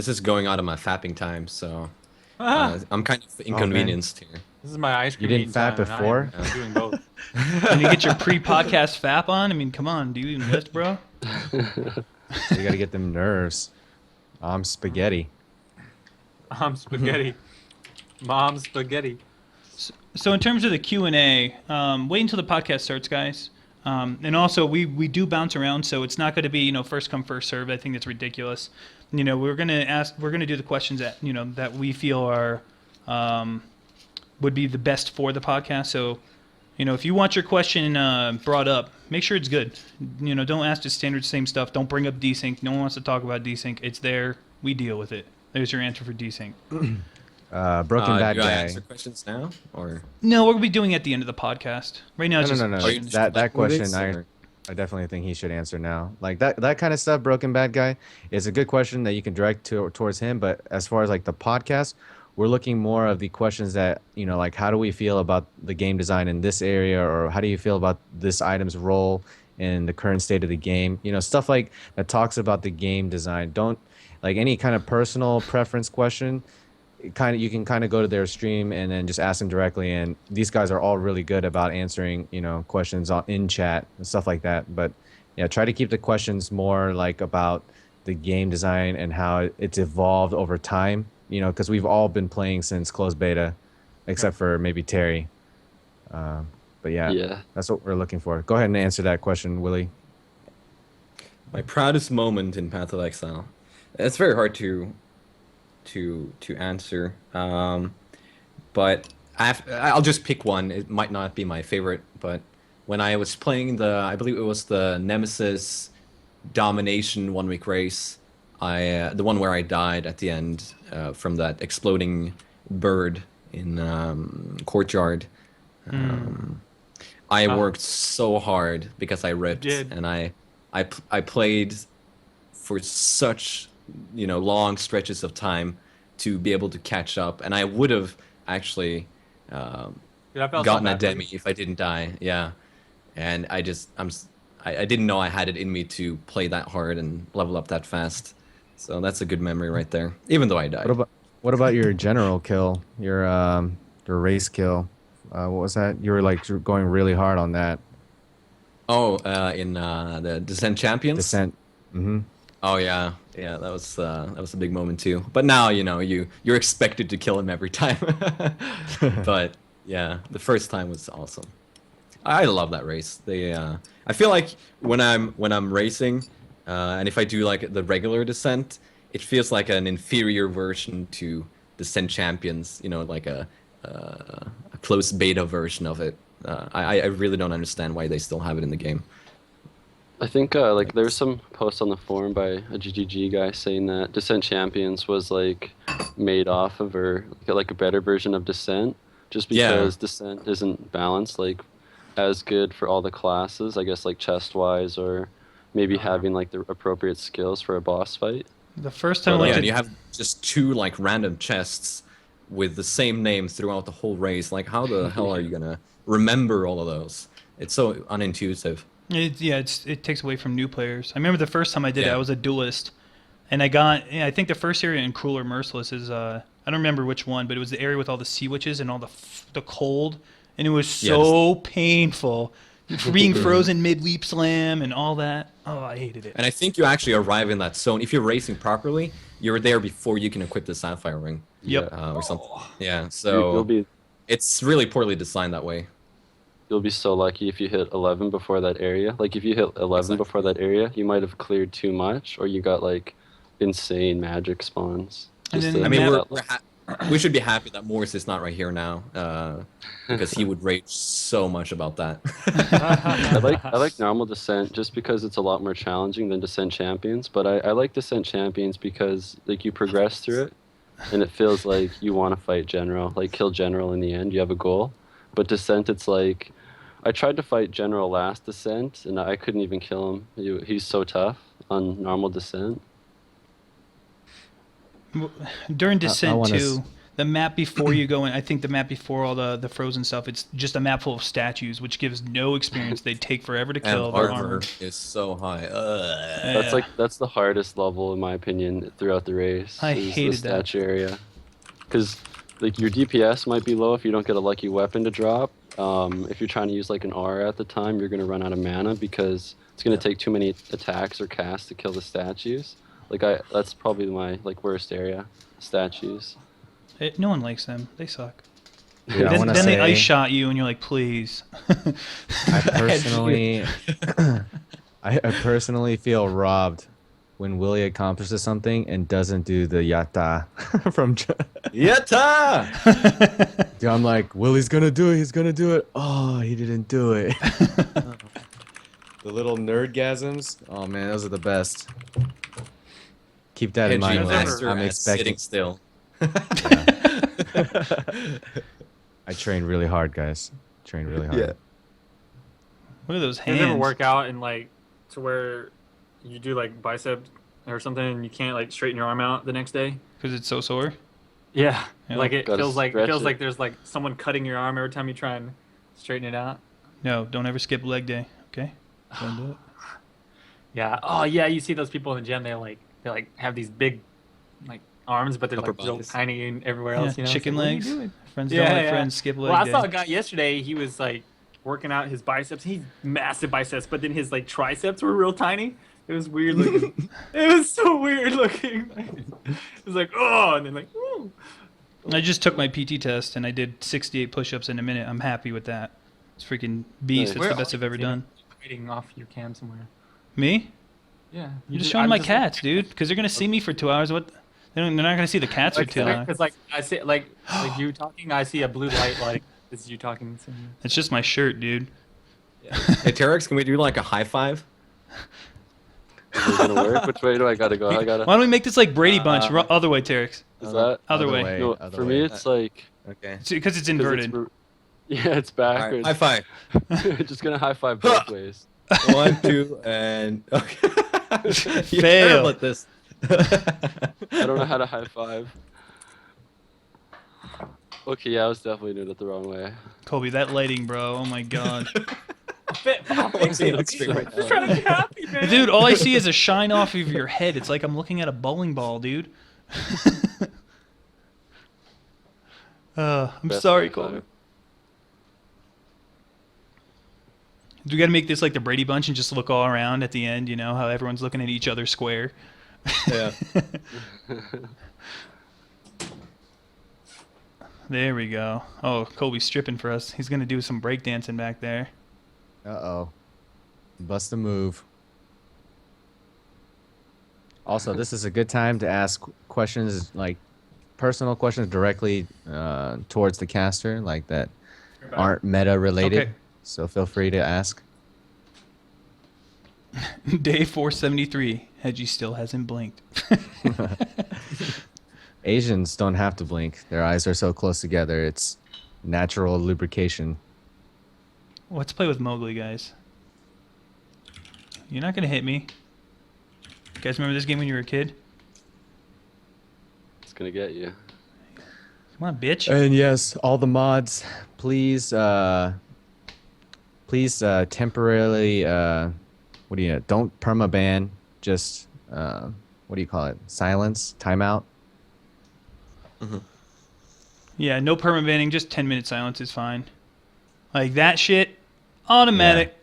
is going out of my fapping time, so Ah, I'm kind of inconvenienced here. this is my ice cream. didn't eating fap time, and I am before? doing both. Can you get your pre-podcast fap on? I mean, come on, do you even lift, bro? You gotta get them nerves. I'm spaghetti. Spaghetti. Mom spaghetti. So in terms of the Q&A, wait until the podcast starts, guys. And also, we do bounce around, so it's not going to be, you know, first come, first serve. I think that's ridiculous. You know, we're going to do the questions that, you know, that we feel are, would be the best for the podcast. So, you know, if you want your question brought up, make sure it's good. You know, don't ask the standard same stuff. Don't bring up desync. No one wants to talk about desync. It's there. We deal with it. There's your answer for desync. Broken bad do I guy. answer questions now, or No, we'll be doing it at the end of the podcast. Right now, it's No, just no, no, Are you no. just That like question, movies, or- I definitely think he should answer now. Like that kind of stuff, broken bad guy, is a good question that you can direct towards him. But as far as like the podcast, we're looking more of the questions that, you know, like how do we feel about the game design in this area, or how do you feel about this item's role in the current state of the game? You know, stuff like that talks about the game design. Don't like any kind of personal preference question. You can kind of go to their stream and then just ask them directly, and these guys are all really good about answering, you know, questions in chat and stuff like that. But yeah, try to keep the questions more like about the game design and how it's evolved over time, you know, because we've all been playing since closed beta except for maybe Terry. But yeah, Yeah. that's what we're looking for. Go ahead and answer that question, Willie. my proudest moment in Path of Exile? It's very hard to answer, but I'll just pick one. It might not be my favorite, but when I was playing I believe it was the Nemesis Domination 1 week race, the one where I died at the end from that exploding bird in Courtyard. I worked so hard because I ripped, did. and I played for such, you know, long stretches of time to be able to catch up, and I would have actually Dude, I felt so gotten a bad for you. demi if I didn't die. Yeah, and I didn't know I had it in me to play that hard and level up that fast. So that's a good memory right there, even though I died. What about your general kill, your race kill? What was that? You were like going really hard on that In the Descent Champions. descent. Mm-hmm. Oh yeah, that was a big moment too. But now, you know, you're expected to kill him every time. But yeah, the first time was awesome. I love that race. I feel like when I'm racing, and if I do like the regular Descent, it feels like an inferior version to Descent Champions. You know, like a close beta version of it. I really don't understand why they still have it in the game. I think like there was some post on the forum by a GGG guy saying that Descent Champions was like made off of or like a better version of Descent, just Yeah. because Descent isn't balanced like as good for all the classes. I guess like chest wise, or maybe having like the appropriate skills for a boss fight. the first time I Yeah, went and to you have just two like random chests with the same name throughout the whole race. Like, how the hell are you gonna remember all of those? It's so unintuitive. it takes away from new players. I remember the first time I did it, Yeah. I was a duelist, and I think the first area in Cruel or Merciless is I I don't remember which one, but it was the area with all the sea witches and all the cold, and it was so painful. For being frozen mid leap slam and all that. Oh, I hated it. And I think you actually arrive in that zone. If you're racing properly, you're there before you can equip the Sapphire Ring. Yep. Or something. Yeah, You'll so be it's really poorly designed that way. you'll be so lucky if you hit 11 before that area. Like if you hit 11 Exactly. before that area, you might have cleared too much, or you got like insane magic spawns. And Just then to I mean, hit map- that we should be happy that Morris is not right here now, because he would rage so much about that. I like normal descent just because it's a lot more challenging than descent champions. But I like descent champions because like you progress through it, and it feels like you want to fight general, like kill general in the end. You have a goal. But descent, it's like I tried to fight general last descent, and I couldn't even kill him. He's so tough on normal descent. During Descent wanna too, the map before you go in, I think the map before all the frozen stuff, it's just a map full of statues, which gives no experience. They take forever to And kill. They're armor armored. is so high. Yeah. That's the hardest level in my opinion throughout the race. I is hated the that. statue area, because like your DPS might be low if you don't get a lucky weapon to drop. If you're trying to use like an aura at the time, you're gonna run out of mana because it's gonna take too many attacks or casts to kill the statues. That's probably my like worst area, statues. No one likes them. They suck. Dude, I then wanna then they say, ice shot you, and you're like, please. I personally, I personally feel robbed when Willie accomplishes something and doesn't do the yata from. Yatta! Dude, I'm like, Willie's gonna do it. He's gonna do it. Oh, he didn't do it. The little nerdgasms. Oh man, those are the best. Keep that in mind. Kenji When master I'm at expecting. sitting still. I train really hard, guys. Train really hard. Yeah. Look at those You hands. ever work out and like to where you do like bicep or something and you can't like straighten your arm out the next day? Because it's so sore. Yeah, Yeah. like it Gotta feels like stretch it. there's like someone cutting your arm every time you try and straighten it out. No, don't ever skip leg day. Okay. Don't do it. Yeah. Oh yeah, you see those people in the gym. They like have these big like arms, but they're Upper like real bodies. tiny and everywhere Yeah, else. You know, It's chicken like, what are you legs. doing? Friends Yeah, don't let yeah. friends skip leg Well, I day. saw a guy yesterday. He was like working out his biceps. He's massive biceps, but then his like triceps were real tiny. It was weird looking. It was so weird looking. It was like oh, and then like ooh. I just took my PT test and I did 68 push-ups in a minute. I'm happy with that. It's freaking beast. Nice. It's Where the best are I've you ever seeing done. Hiding off your cam somewhere. Me? Yeah. You're just showing my cats, dude. Because they're gonna see me for 2 hours. What? They're not gonna see the cats for too long. Because like I see like you talking, I see a blue light like this is you talking. So, It's just my shirt, dude. Hey, Terex, can we do like a high five? Is it gonna work? Which way do I gotta go? I gotta. Why don't we make this like Brady Bunch? Other way, Terex. Is that? Other way. No, other for way. me it's like. Okay. Because it's 'cause inverted. Yeah, it's All right, backwards. high five. Just gonna high five both ways. 1, 2, and okay. You're Fail. terrible at this. I don't know how to high five. Okay, yeah, I was definitely doing it the wrong way. Kobe, that lighting, bro. Oh my god. What's the extreme right just now? trying to be happy, man. Dude, all I see is a shine off of your head. It's like I'm looking at a bowling ball, dude. I'm Best sorry, high Kobe. five. Do we got to make this like the Brady Bunch and just look all around at the end? You know how everyone's looking at each other square. Yeah. There we go. Oh, Kobe's stripping for us. He's gonna do some breakdancing back there. Uh-oh. Bust a move. Also, this is a good time to ask questions, like personal questions directly towards the caster, like that aren't meta related. Okay. So feel free to ask. Day 473. Hedgie still hasn't blinked. Asians don't have to blink. Their eyes are so close together. It's natural lubrication. Let's play with Mowgli, guys. You're not gonna hit me. You guys remember this game when you were a kid? It's gonna get you. Come on, bitch. And yes, all the mods, please temporarily don't permaban, just what do you call it? Silence, timeout. Yeah, no permabanning, just 10-minute silence is fine. Like that shit, automatic.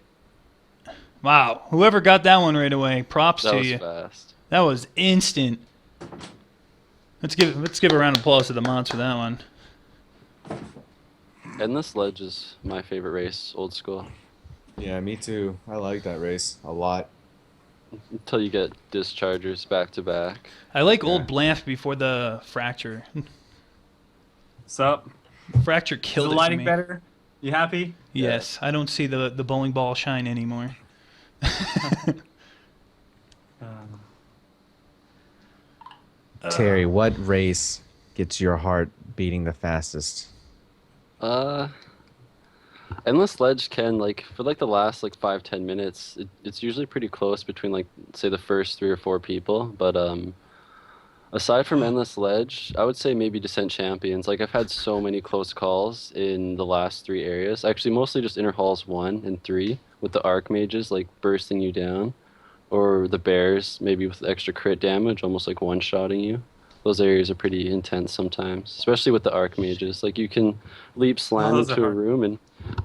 Wow, whoever got that one right away, props That to was you. fast. That was instant. Let's give a round of applause to the mods for that one. Endless Ledge is my favorite race, old school. Yeah, me too. I like that race a lot. Until you get dischargers back to back. I like Yeah. old Blanf before the fracture. What's up? Fracture Is killed the it for lighting me. better? You happy? Yes, I don't see the bowling ball shine anymore. Terry, what race gets your heart beating the fastest? Endless Ledge can, like, for like the last like 5-10 minutes, it's usually pretty close between, like, say the first 3 or 4 people. But aside from Endless Ledge, I would say maybe Descent Champions. Like, I've had so many close calls in the last 3 areas. Actually, mostly just Inner Halls 1 and 3 with the Archmages like bursting you down, or the Bears maybe with extra crit damage, almost like one-shotting you. Those areas are pretty intense sometimes, especially with the Archmages. Like, you can leap slam those are into a hard. room and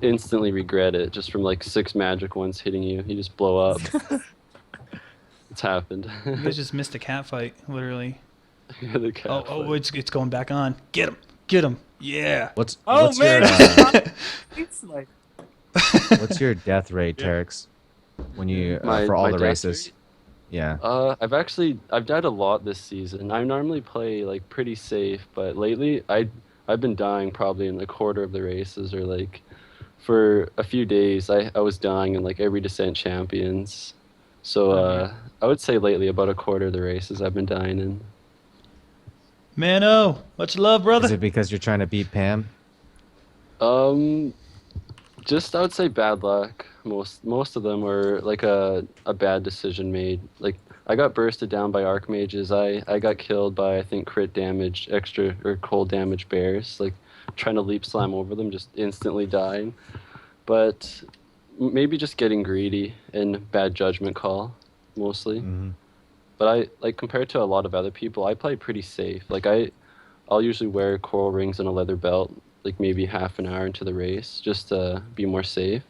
instantly regret it just from like 6 magic ones hitting you. You just blow up. It's happened. You guys just missed a cat fight, literally. The cat Oh, fight. it's going back on. Get him. Yeah. What's Oh what's man, your it's like what's your death rate, Yeah. Terex? When you My- for all my the death races? rate? Yeah. I've died a lot this season. I normally play like pretty safe, but lately I've been dying probably in a quarter of the races, or like for a few days I was dying in like every Descent Champions. So I would say lately about a quarter of the races I've been dying in. Mano, much love, Is brother. it because you're trying to beat Pam? Just I would say bad luck. Most of them were like a bad decision made. Like, I got bursted down by Archmages. I got killed by, I think, crit damage, extra or cold damage bears. Like, trying to leap slam over them, just instantly dying. But maybe just getting greedy and bad judgment call, mostly. Mhm. But I, like, compared to a lot of other people, I play pretty safe. Like, I'll usually wear coral rings and a leather belt, like maybe half an hour into the race, just to be more safe.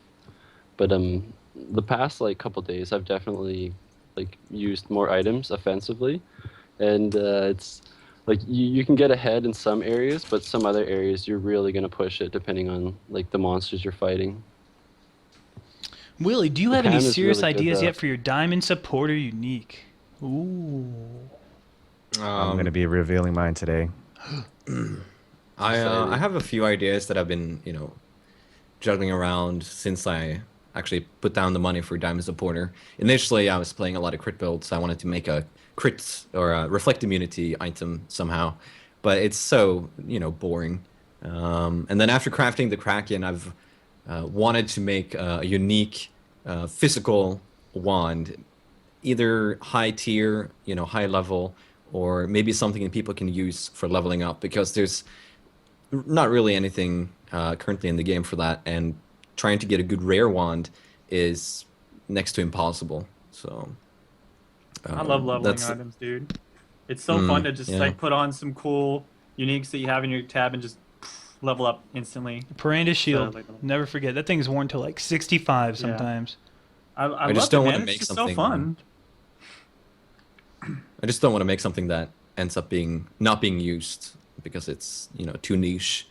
But the past like couple days, I've definitely like used more items offensively, and it's like you can get ahead in some areas, but some other areas you're really gonna push it depending on like the monsters you're fighting. Willie, do you have Pam any is serious really good, ideas though. yet for your Diamond Supporter Unique? Ooh. I'm gonna be revealing mine today. I have a few ideas that I've been, juggling around since I actually put down the money for Diamond Supporter. Initially, I was playing a lot of crit builds. I wanted to make a crit or a reflect immunity item somehow, but it's so, boring. And then after crafting the Kraken, I've wanted to make a unique physical wand, either high tier, high level, or maybe something that people can use for leveling up, because there's not really anything currently in the game for that, and trying to get a good rare wand is next to impossible. So I love leveling that's- items, dude. It's so fun to just yeah. like put on some cool uniques that you have in your tab and just level up instantly. Paranda Shield. like- Never forget. That thing's worn to like 65 Yeah. sometimes. I just love don't it, wanna man. make It's just something- so fun. I just don't want to make something that ends up not being used because it's too niche.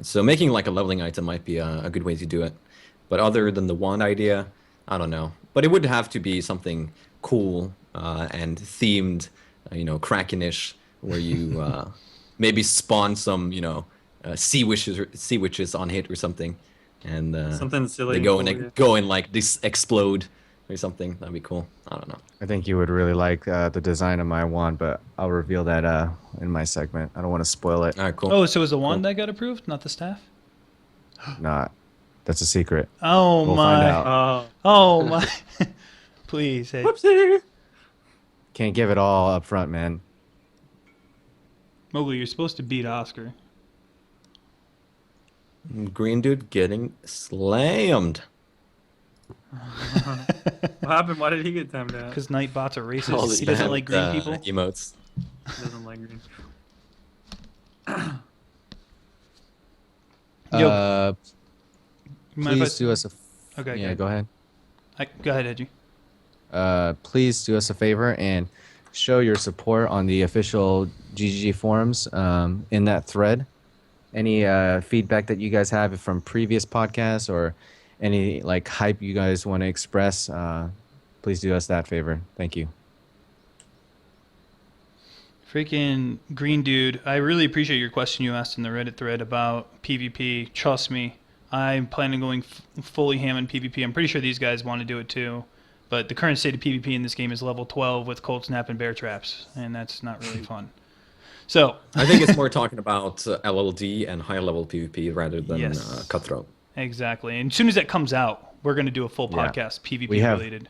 So making like a leveling item might be a good way to do it. But other than the wand idea, I don't know. But it would have to be something cool and themed, Krakenish, where you maybe spawn some sea witches on hit or something, and Something silly. they go and and cool, yeah. go and like this explode or something. That'd be cool. I don't know. I think you would really like the design of my wand, but I'll reveal that in my segment. I don't want to spoil it. All right, cool. Oh, so it was the wand that got approved, not the staff? Not. That's a secret. Oh We'll my. find out. Oh my. Please. Hey. Whoopsie. Can't give it all up front, man. Mowgli, you're supposed to beat Oscar. Green dude getting slammed. What happened? Why did he get timed out? Because Nightbots are All racist. the He doesn't like green Spammed, people. emotes. He doesn't like green. Yo, mind if Please do us a. Okay, Yeah, go ahead. Go ahead, Edgy. Please do us a favor and show your support on the official GGG forums in that thread. Any feedback that you guys have from previous podcasts or any like hype you guys want to express, please do us that favor. Thank you. Freaking green dude, I really appreciate your question you asked in the Reddit thread about PvP. Trust me, I'm planning on going fully ham in PvP. I'm pretty sure these guys want to do it too. But the current state of PvP in this game is level 12 with cold snap and bear traps, and that's not really fun. So I think it's more talking about LLD and higher level PvP rather than Yes. Cutthroat. exactly. And as soon as that comes out, we're going to do a full Yeah. podcast PvP We have- related.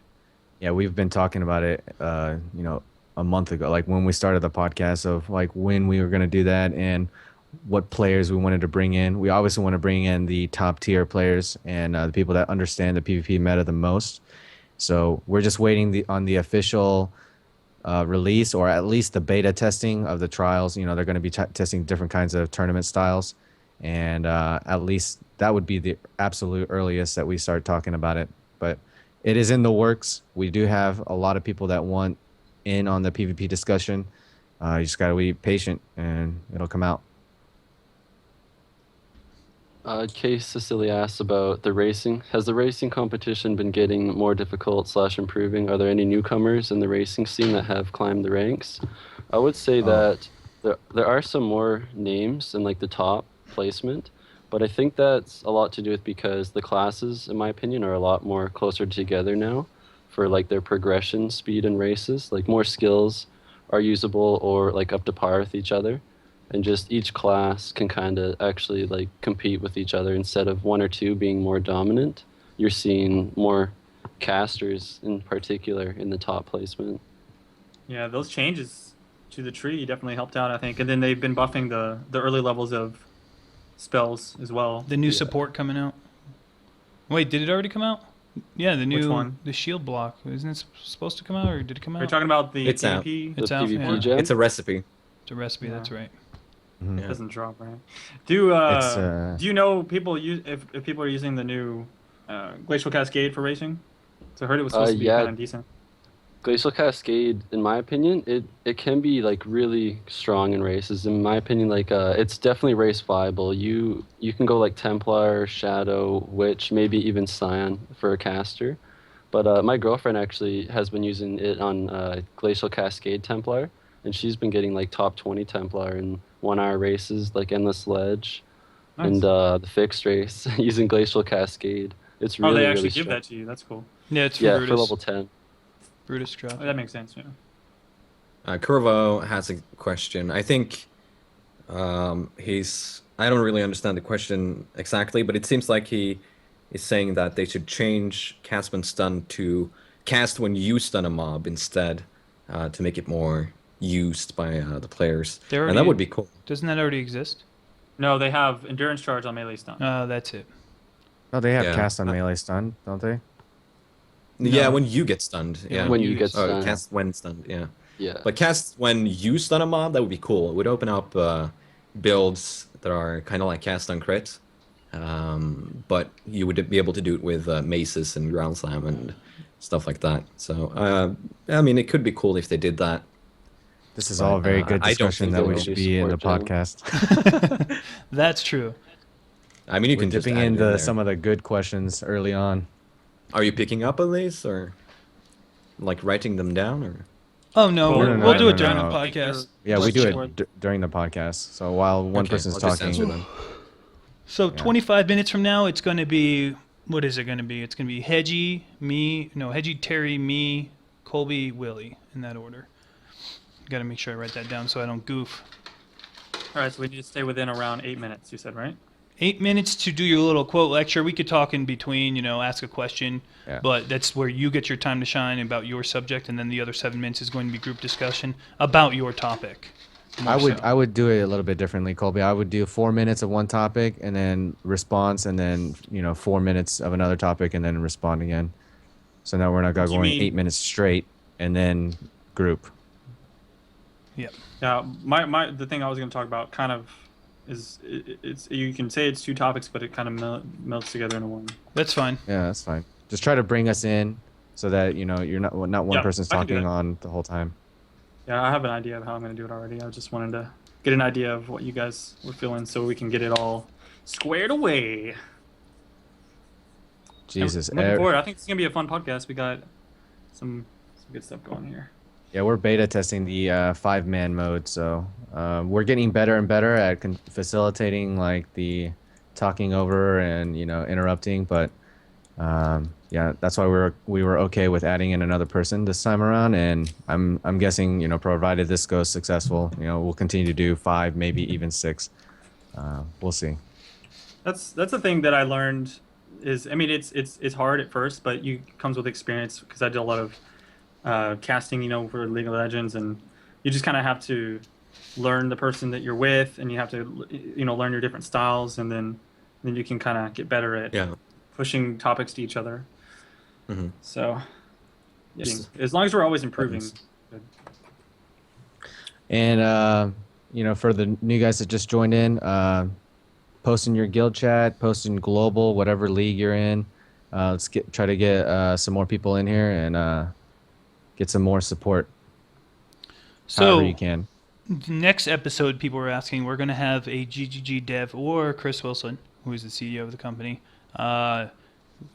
Yeah, we've been talking about it, a month ago, like when we started the podcast of like when we were going to do that and what players we wanted to bring in. We obviously want to bring in the top tier players and the people that understand the PvP meta the most. So we're just waiting on the official release or at least the beta testing of the trials. They're going to be testing different kinds of tournament styles. And at least that would be the absolute earliest that we start talking about it. But it is in the works. We do have a lot of people that want in on the PvP discussion. You just got to be patient and it'll come out. Case Cecilia asks about the racing. Has the racing competition been getting more difficult / improving? Are there any newcomers in the racing scene that have climbed the ranks? I would say that there are some more names in like the top placement, but I think that's a lot to do with because the classes, in my opinion, are a lot more closer together now for like their progression speed in races. Like more skills are usable or like up to par with each other. And just each class can kind of actually like compete with each other instead of one or two being more dominant. You're seeing more casters in particular in the top placement. Yeah, those changes to the tree definitely helped out, I think. And then they've been buffing the early levels of spells as well. The new support coming out. Wait, did it already come out? Yeah, the new Which one? the shield block. Isn't it supposed to come out or did it come Are you out? talking about the It's out. PvP? It's the out, PvP yeah. gen? It's a recipe. It's a recipe, Yeah. that's right. Mhm. It Yeah. doesn't drop, right? Do It's, do you know people use if people are using the new Glacial Cascade for racing? So I heard it was supposed to be yeah. kind of decent. Glacial Cascade, in my opinion, it can be like really strong in races. In my opinion, like it's definitely race viable. You can go like Templar, Shadow, Witch, maybe even Scion for a caster. But my girlfriend actually has been using it on Glacial Cascade Templar, and she's been getting like top 20 Templar in 1 hour races, like Endless Ledge, Nice. and the fixed race using Glacial Cascade. It's really Oh, they actually really give strong. that to you. That's cool. Yeah, it's for Yeah, Brutus. for level 10. Brutus drop. Oh, that makes sense. Yeah. Curvo has a question. I think I don't really understand the question exactly, but it seems like he is saying that they should change cast when stun to cast when you stun a mob instead to make it more used by the players. They And already- that would be cool. Doesn't that already exist? No, they have endurance charge on melee stun. That's it. Oh, they have Yeah. cast on melee stun, don't they? Yeah, No. when you get stunned. Yeah. When you get Oh, stunned. cast when stunned. Yeah. Yeah. But cast when you stun a mob, that would be cool. It would open up builds that are kind of like cast on crit, but you would be able to do it with maces and ground slam and stuff like that. So, I mean, it could be cool if they did that. This is But, all very I good don't discussion think that they we will should do be in the support podcast. That's true. I mean, you We're can just dipping add it in into there. some of the good questions early on. Are you picking up on these or like writing them down or? Oh no, Oh, we'll, no, we'll no, do no, it during no. the podcast. Yeah, we Let's do check. it during the podcast. So while one Okay, person's I'll just talking, answer them. So Yeah. 25 minutes from now, it's going to be, what is it going to be? It's going to be Hedgie, Terry, me, Colby, Willie, in that order. Got to make sure I write that down so I don't goof. All right, so we need to stay within around 8 minutes. You said, right? 8 minutes to do your little quote lecture. We could talk in between, ask a question, Yeah. but that's where you get your time to shine about your subject, and then the other 7 minutes is going to be group discussion about your topic. I more so. would would do it a little bit differently, Colby. I would do 4 minutes of one topic and then response, and then 4 minutes of another topic and then respond again. So now we're not Do you going mean- 8 minutes straight and then group. Yep. Yeah, the thing I was going to talk about kind of it's you can say it's two topics, but it kind of melts together into one. That's fine. Yeah, that's fine. Just try to bring us in so that you're not one Yeah, person's I can do talking that. on the whole time. Yeah, I have an idea of how I'm going to do it already. I just wanted to get an idea of what you guys were feeling so we can get it all squared away. Jesus. I'm looking forward. I think it's going to be a fun podcast. We got some good stuff going here. Yeah, we're beta testing the 5-man mode, so we're getting better and better at facilitating like the talking over and interrupting. But yeah, that's why we were okay with adding in another person this time around. And I'm guessing provided this goes successful, we'll continue to do 5, maybe even 6. We'll see. That's the thing that I learned is, I mean, it's hard at first, but comes with experience because I did a lot of casting, for League of Legends, and you just kind of have to learn the person that you're with, and you have to, learn your different styles, and then you can kind of get better at pushing topics to each other. Mhm. So, yeah, as long as we're always improving. Good. And for the new guys that just joined in, post in your guild chat, post in global, whatever league you're in. Let's try to get some more people in here and get some more support. So however you can. next episode, people were asking, we're going to have a GGG dev or Chris Wilson, who is the CEO of the company.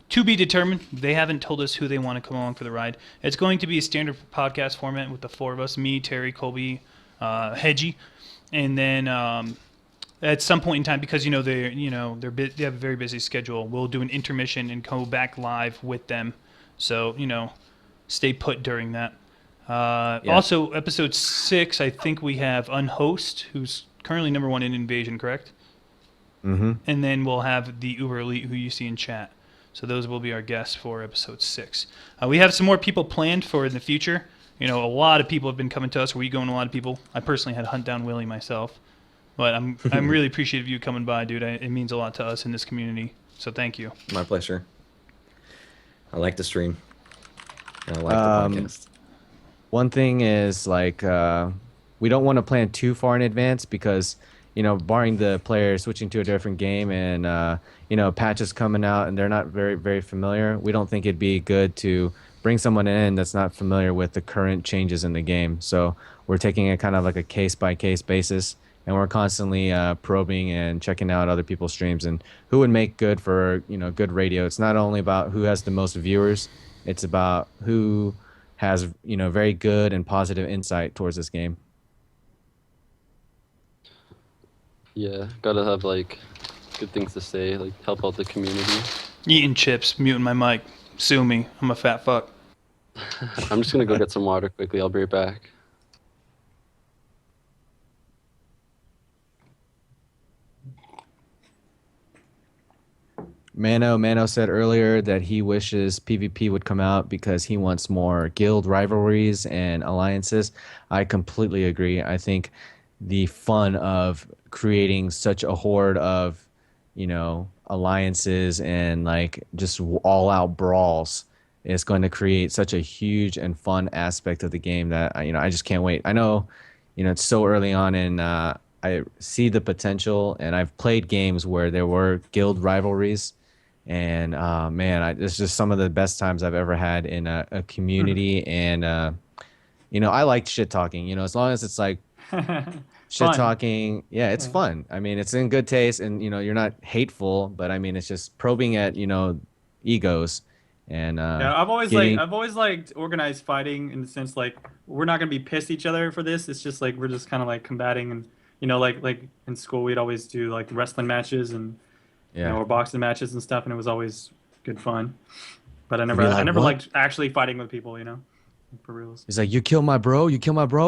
To be determined. They haven't told us who they want to come along for the ride. It's going to be a standard podcast format with the 4 of us, me, Terry, Colby, Hedgie, and then at some point in time, because they have a very busy schedule, we'll do an intermission and go back live with them. So stay put during that. Also, episode 6, I think we have Unhost, who's currently #1 in Invasion, correct? Mm-hmm. And then we'll have the Uber Elite, who you see in chat. So those will be our guests for episode 6. We have some more people planned for in the future. A lot of people have been coming to us. We're going a lot of people. I personally had to hunt down Willie myself. But I'm really appreciative of you coming by, dude. It means a lot to us in this community. So thank you. My pleasure. I like the stream. And I like the podcast. One thing is like we don't want to plan too far in advance because barring the player switching to a different game and patches coming out and they're not very very familiar, we don't think it'd be good to bring someone in that's not familiar with the current changes in the game. So we're taking it kind of like a case by case basis, and we're constantly probing and checking out other people's streams and who would make good for good radio. It's not only about who has the most viewers, it's about who has very good and positive insight towards this game. Yeah, gotta have like good things to say, like help out the community. Eating chips, muting my mic. Sue me. I'm a fat fuck. I'm just gonna go get some water quickly. I'll be right back. Mano said earlier that he wishes PvP would come out because he wants more guild rivalries and alliances. I completely agree. I think the fun of creating such a horde of, alliances and like just all-out brawls is going to create such a huge and fun aspect of the game that I just can't wait. I know, it's so early on and I see the potential, and I've played games where there were guild rivalries. And man, it's just some of the best times I've ever had in a community. And I like shit talking. As long as it's like shit talking, yeah, it's fun. I mean, it's in good taste, and you're not hateful, but I mean, it's just probing at egos. And yeah, I've always liked organized fighting in the sense like we're not gonna be pissed at each other for this. It's just like we're just kind of like combating, and like in school we'd always do like wrestling matches and. Yeah. Or boxing matches and stuff, and it was always good fun. But I never What? liked actually fighting with people, for reals. He's like, you kill my bro.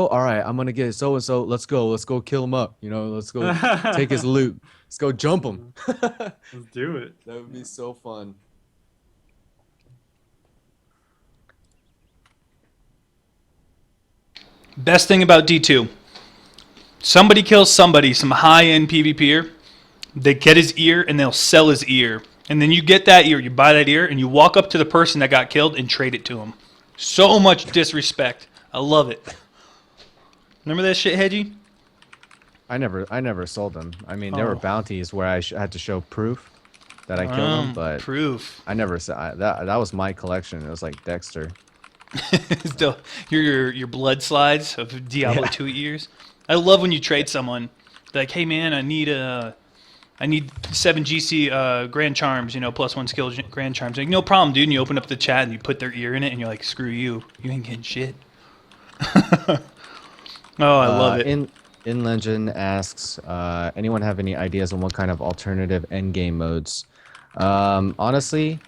All right, I'm gonna get so and so. Let's go kill him up. Let's go take his loot. Let's go jump him. Let's do it. That would be so fun. Best thing about D2. Somebody kills somebody, some high-end PvPer. They get his ear and they'll sell his ear. And then you get that ear, you buy that ear, and you walk up to the person that got killed and trade it to him. So much disrespect. I love it. Remember that shit, Hedgie? I never sold them. I mean, there were Oh. bounties where I had to show proof that I killed them, but Proof. I never said that was my collection. It was like Dexter. Still, your blood slides of Diablo Yeah. 2 years. I love when you trade someone. Like, hey man, I need 7 GC Grand Charms, +1 skill Grand Charms. Like, no problem, dude. And you open up the chat and you put their ear in it, and you're like, screw you, you ain't getting shit. Oh, I love it. In Legend asks, anyone have any ideas on what kind of alternative endgame modes? Honestly,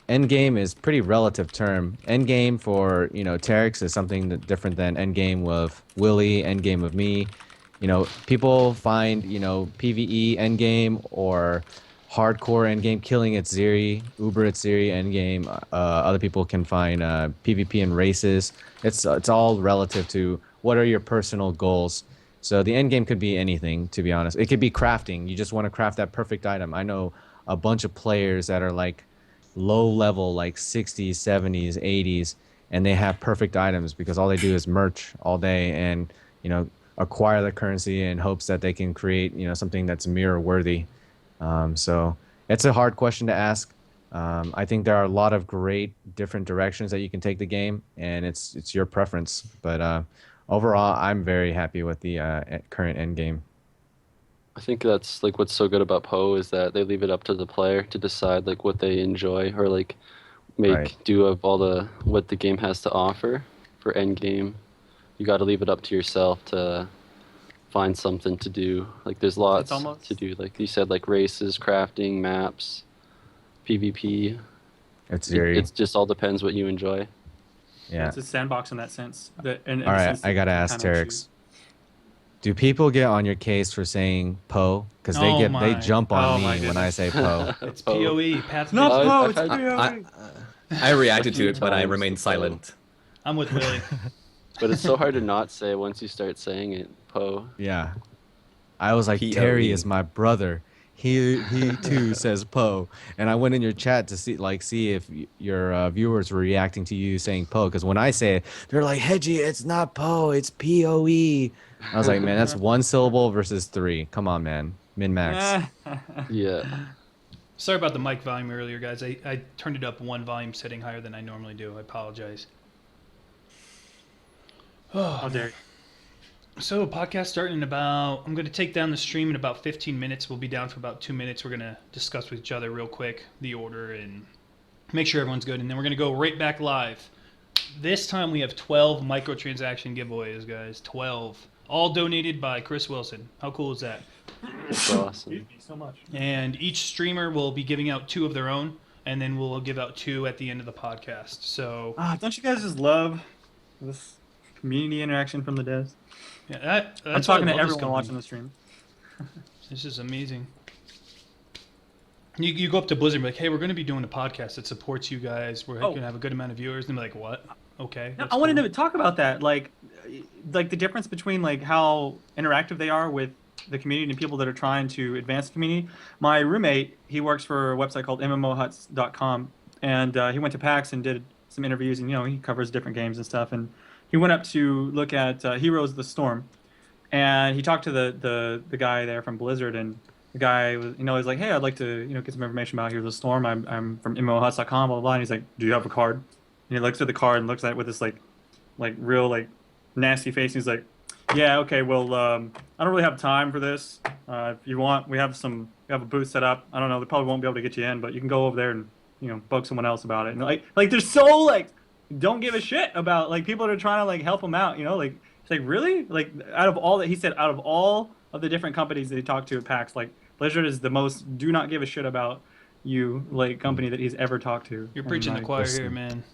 endgame is pretty relative term. Endgame for Teryx is something different than endgame of Willy, endgame of me. People find PVE endgame or hardcore endgame, killing at Zeri, Uber at Zeri endgame. Other people can find PvP and races. It's all relative to what are your personal goals. So the end game could be anything, to be honest. It could be crafting. You just want to craft that perfect item. I know a bunch of players that are like low level, like 60s, 70s, 80s, and they have perfect items because all they do is merch all day and, acquire the currency in hopes that they can create, something that's mirror worthy. So it's a hard question to ask. I think there are a lot of great different directions that you can take the game, and it's your preference. But overall, I'm very happy with the current end game. I think that's like what's so good about Poe is that they leave it up to the player to decide like what they enjoy or like make Right. do of all the what the game has to offer. For end game, you got to leave it up to yourself to find something to do. Like there's lots almost- to do. Like you said, like races, crafting, maps, PvP. It's very It just all depends what you enjoy. yeah. It's a sandbox in that sense. In All the right, sense that I gotta you ask kinda Teryx. choose. Do people get on your case for saying Poe? Because they Oh they my- jump on oh me my when I goodness. say Poe. It's Poe. PoE. Path No, I've- no, I've it's had- PoE. I reacted to it, but I Times remained with Poe. silent. I'm with Willie. But it's so hard to not say once you start saying it, Poe. Yeah. I was like, PoE. Terry is my brother. He too says Poe, and I went in your chat to see if your viewers were reacting to you saying Poe, because when I say it, they're like, Hedgie, it's not Poe, it's POE. I was like, man, that's one syllable versus three. Come on, man, min max. Yeah. Sorry about the mic volume earlier, guys. I turned it up one volume setting higher than I normally do. I apologize. How dare you. So, podcast starting in about, I'm going to take down the stream in about 15 minutes. We'll be down for about 2 minutes. We're going to discuss with each other real quick the order and make sure everyone's good. And then we're going to go right back live. This time we have 12 microtransaction giveaways, guys. 12. All donated by Chris Wilson. How cool is that? It's awesome. Excuse me so much. And each streamer will be giving out 2 of their own. And then we'll give out 2 at the end of the podcast. So, Don't you guys just love this community interaction from the devs? yeah, that's I'm why I talking to love this everyone company. watching the stream. This is amazing. You go up to Blizzard and be like, hey, we're going to be doing a podcast that supports you guys. We're going to have a good amount of viewers. And they're like, what? Okay. No, that's I wanted cool." to talk about that, like the difference between like how interactive they are with the community and people that are trying to advance the community. My roommate, he works for a website called MMOhuts.com, and he went to PAX and did some interviews, and he covers different games and stuff. And he went up to look at Heroes of the Storm, and he talked to the guy there from Blizzard, and the guy was, he's like, hey, I'd like to, get some information about Heroes of the Storm. I'm from MMOhuts.com, blah, blah, blah. And he's like, do you have a card? And he looks at the card and looks at it with this like real like nasty face. And he's like, yeah, okay, well, I don't really have time for this. If you want, we have a booth set up. I don't know, they probably won't be able to get you in, but you can go over there and bug someone else about it. And like they're so like don't give a shit about like people that are trying to like help them out. Like it's like really like out of all of the different companies that he talked to at PAX, like Blizzard is the most do not give a shit about you like company that he's ever talked to. You're And, preaching the like, choir here, man.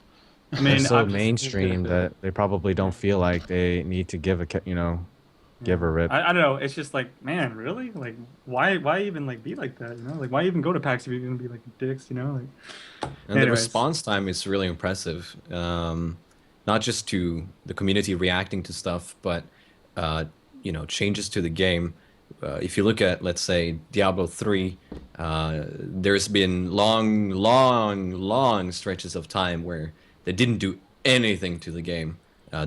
I They're mean, so I'm just- mainstream that they probably don't feel like they need to give give a rip. I don't know. It's just like, man, really? Like, why even like be like that? Like, why even go to PAX if you're gonna be like dicks? Like, And the Anyways. response time is really impressive. Not just to the community reacting to stuff, but changes to the game. If you look at, let's say, Diablo 3, there's been long stretches of time where they didn't do anything to the game,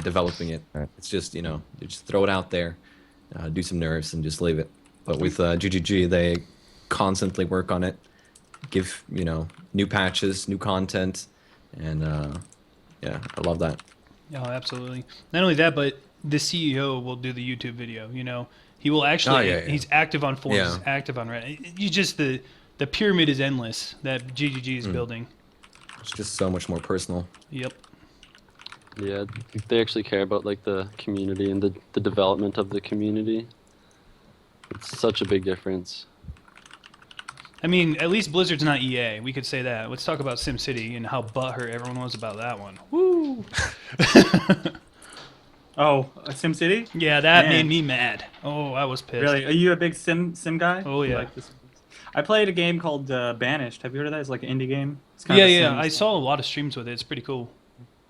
developing it. Right. It's just, they just throw it out there. do some nerfs, and just leave it. But with GGG, they constantly work on it, give new patches, new content, and yeah, I love that. Oh, absolutely. Not only that, but the CEO will do the YouTube video. He will actually. Oh, yeah. He's active on forums. Yeah. He's active on Reddit. You just the pyramid is endless that GGG is building. It's just so much more personal. Yep. Yeah, they actually care about like the community and the development of the community. It's such a big difference. I mean, at least Blizzard's not EA. We could say that. Let's talk about SimCity and how butthurt everyone was about that one. Woo! Oh, SimCity? Yeah, that Man. made me mad. Oh, I was pissed. Really? Are you a big sim guy? Oh, You yeah. like this? I played a game called Banished. Have you heard of that? It's like an indie game. It's Yeah, of a yeah. Sims. I saw a lot of streams with it. It's pretty cool.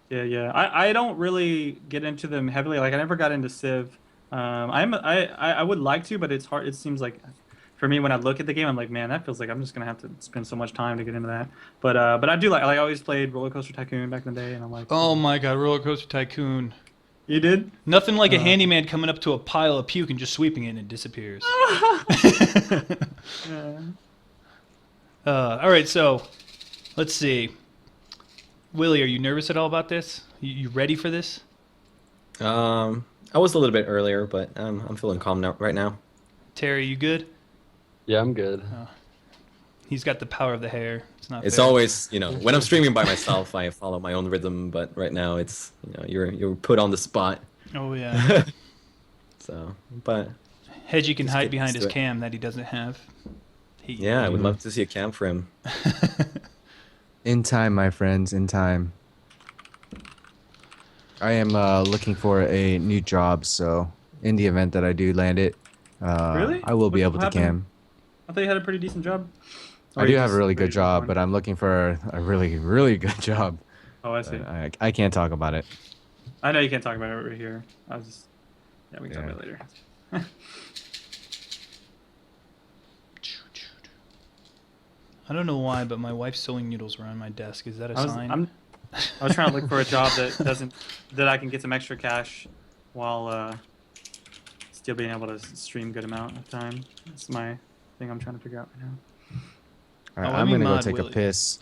Yeah. I don't really get into them heavily. Like I never got into Civ. I would like to, but it's hard. It seems like for me when I look at the game, I'm like, man, that feels like I'm just gonna have to spend so much time to get into that. But I do like I always played Roller Coaster Tycoon back in the day, and I'm like, Oh my god, Roller Coaster Tycoon. you did? Nothing like a handyman coming up to a pile of puke and just sweeping it and it disappears. Yeah. All right, so let's see. Willie, are you nervous at all about this? You ready for this? I was a little bit earlier, but I'm feeling calm now right now. Terry, you good? Yeah, I'm good. He's got the power of the hair. It's not. It's fair. always, when I'm streaming by myself, I follow my own rhythm. But right now, it's, you're put on the spot. Oh yeah. So, but Hedgie can Just hide get behind used his to it. cam that he doesn't have. yeah, I would love to see a cam for him. In time, my friends, in time. I am looking for a new job, so in the event that I do land it, Really? I will be What able to happened? cam. I thought you had a pretty decent job. I do have a really good job, but I'm looking for a really, really good job. Oh, I see. I can't talk about it. I know you can't talk about it over here. I was just. Yeah, we can talk Yeah. about it later. I don't know why, but my wife's sewing needles were on my desk. Is that a sign? I was trying to look for a job that I can get some extra cash while still being able to stream good amount of time. That's my thing I'm trying to figure out right now. All right, let I'm me gonna go mod take a Willie. piss.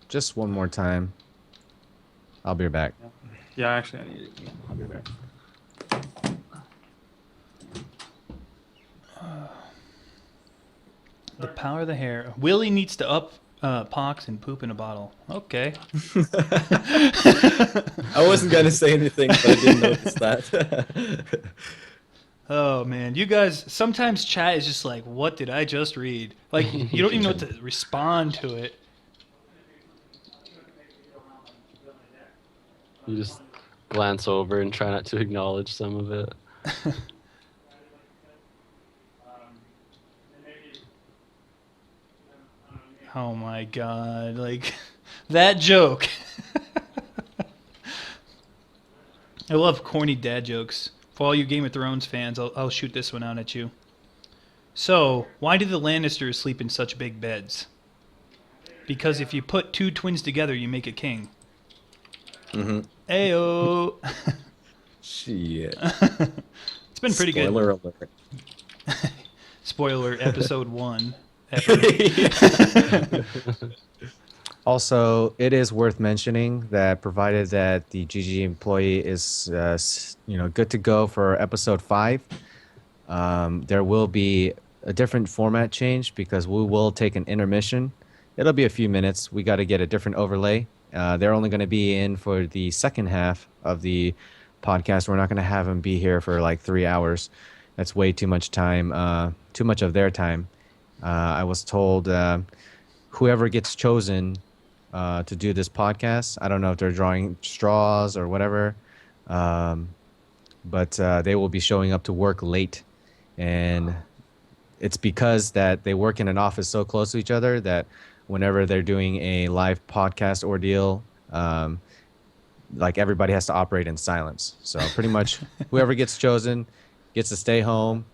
Just one more time. I'll be back. Yeah, actually, I need it. I'll be back. The power of the hair. Willie needs to up pox and poop in a bottle. Okay. I wasn't gonna say anything, but I did notice that. Oh man, you guys. Sometimes chat is just like, "What did I just read?" Like you don't even know what to respond to it. You just glance over and try not to acknowledge some of it. Oh my god, like that joke. I love corny dad jokes. For all you Game of Thrones fans, I'll shoot this one out at you. So, why do the Lannisters sleep in such big beds? Because if you put two twins together, you make a king. Mm-hmm. Ayo. Shit. It's been pretty Spoiler good. alert. Spoiler, episode 1. Also, it is worth mentioning that provided that the GG employee is, good to go for episode 5, there will be a different format change because we will take an intermission. It'll be a few minutes. We got to get a different overlay. They're only going to be in for the second half of the podcast. We're not going to have them be here for like 3 hours. That's way too much time, too much of their time. I was told whoever gets chosen to do this podcast, I don't know if they're drawing straws or whatever, but they will be showing up to work late. And it's because that they work in an office so close to each other that whenever they're doing a live podcast ordeal, like everybody has to operate in silence. So pretty much whoever gets chosen gets to stay home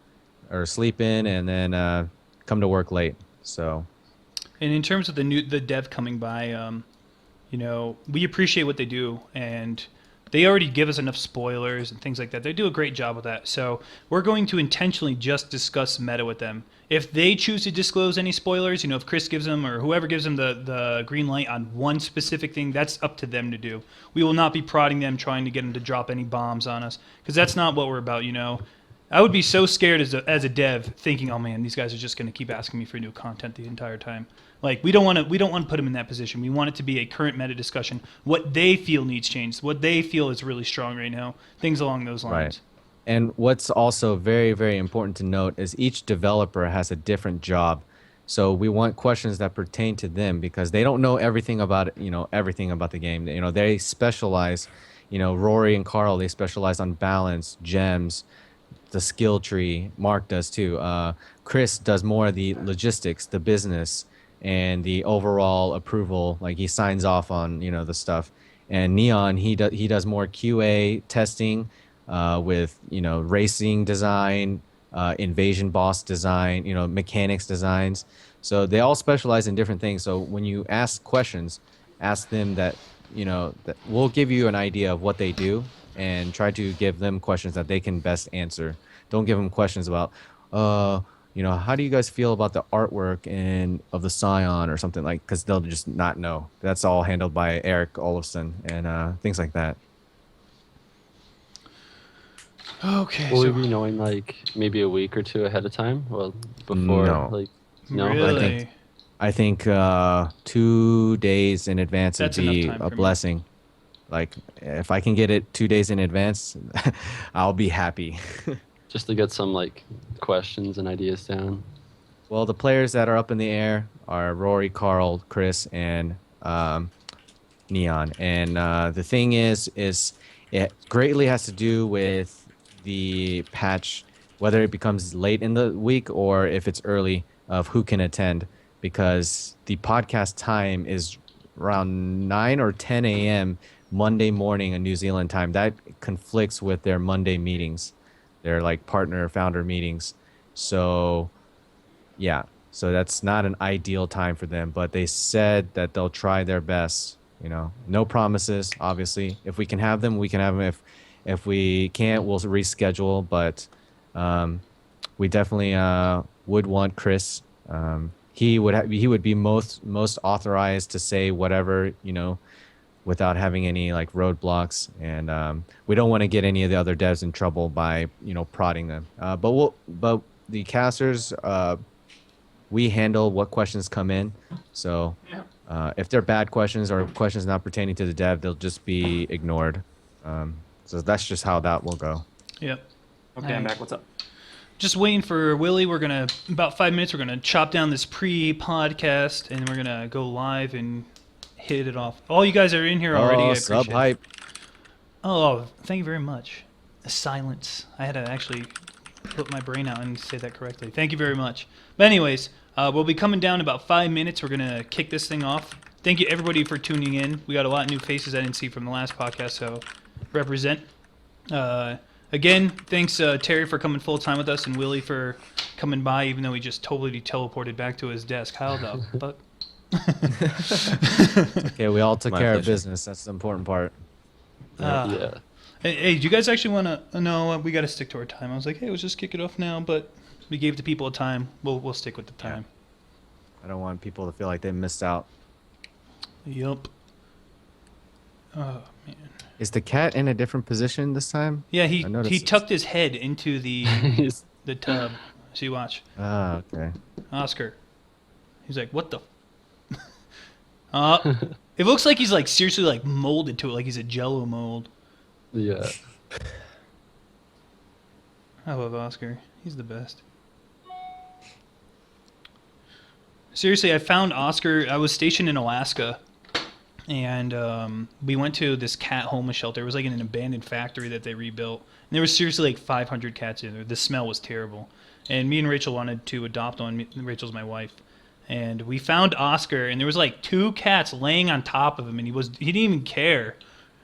or sleep in and then come to work late. So And in terms of the dev coming by, we appreciate what they do, and they already give us enough spoilers and things like that. They do a great job with that. So we're going to intentionally just discuss meta with them. If they choose to disclose any spoilers, if Chris gives them or whoever gives them the green light on one specific thing, that's up to them to do. We will not be prodding them, trying to get them to drop any bombs on us, because that's not what we're about, I would be so scared as a dev, thinking, oh man, these guys are just going to keep asking me for new content the entire time. Like, we don't want to put them in that position. We want it to be a current meta discussion, what they feel needs changed, what they feel is really strong right now, things along those lines. Right. And what's also very, very important to note is each developer has a different job. So we want questions that pertain to them because they don't know everything about everything about the game. They specialize, Rory and Carl, they specialize on balance, gems, the skill tree. Mark does too. Chris does more of the logistics, the business, and the overall approval. Like he signs off on, the stuff. And Neon, he does more QA testing, with racing design, invasion boss design, mechanics designs. So they all specialize in different things. So when you ask questions, ask them that that we'll give you an idea of what they do and try to give them questions that they can best answer. Don't give them questions about how do you guys feel about the artwork of the Scion or something, like, because they'll just not know. That's all handled by Eric Olofsson and things like that. Okay. Will so we be knowing like maybe a week or two ahead of time? Well, before No. no. really, I think 2 days in advance That's would enough be time a for me. blessing. Like if I can get it 2 days in advance, I'll be happy. Just to get some like questions and ideas down. Well, the players that are up in the air are Rory, Carl, Chris, and Neon. And the thing is it greatly has to do with the patch, whether it becomes late in the week or if it's early, of who can attend, because the podcast time is around 9 or 10 a.m. Monday morning in New Zealand time. That conflicts with their Monday meetings, their like partner founder meetings. So yeah, so that's not an ideal time for them, but they said that they'll try their best. No promises, obviously. If we can have them, we can have them. If we can't, we'll reschedule. But we definitely would want Chris. He would be most authorized to say whatever, without having any like roadblocks. And we don't want to get any of the other devs in trouble by prodding them. But the casters, we handle what questions come in. So if they're bad questions or questions not pertaining to the dev, they'll just be ignored. So that's just how that will go. Yep. Okay, I'm back. What's up? Just waiting for Willie. We're gonna about 5 minutes. We're gonna chop down this pre-podcast, and we're gonna go live and hit it off. All you guys are in here already. I appreciate Sub hype. Oh, thank you very much. A silence. I had to actually put my brain out and say that correctly. Thank you very much. But anyways, we'll be coming down in about 5 minutes. We're gonna kick this thing off. Thank you everybody for tuning in. We got a lot of new faces I didn't see from the last podcast, so represent. Again, thanks Terry for coming full time with us, and Willie for coming by, even though he just totally teleported back to his desk. How the fuck? Okay, we all took My care of pleasure. business. That's the important part. Yeah. Hey, do you guys actually want to? No, we got to stick to our time. I was like, hey, let's just kick it off now, but we gave the people a time. We'll stick with the time. I don't want people to feel like they missed out. Yup. Oh man. Is the cat in a different position this time? Yeah, I he noticed this. tucked his head into the He's- the tub. See, watch. Ah, okay. Oscar. He's like, what the? It looks like he's like seriously like molded to it, like he's a Jello mold. yeah. I love Oscar. He's the best. Seriously, I found Oscar. I was stationed in Alaska, and we went to this cat homeless shelter. It was like in an abandoned factory that they rebuilt. And there was seriously like 500 cats in there. The smell was terrible. And me and Rachel wanted to adopt one. Rachel's my wife. And we found Oscar, and there was like 2 cats laying on top of him, and he didn't even care.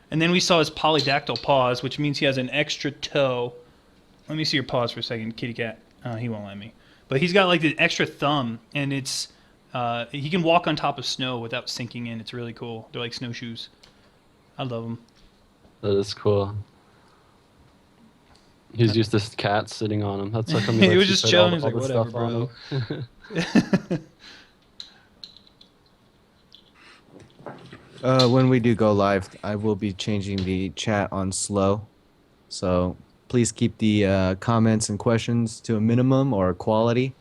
And then we saw his polydactyl paws, which means he has an extra toe. Let me see your paws for a second, kitty cat. He won't let me. But he's got like the extra thumb, and it's he can walk on top of snow without sinking in. It's really cool. They're like snowshoes. I love them. That is cool. He's used to cats sitting on him. That's how come He lets was you just put chilling. all He was the like, stuff "Whatever, on him. When we do go live, I will be changing the chat on slow. So please keep the comments and questions to a minimum or quality.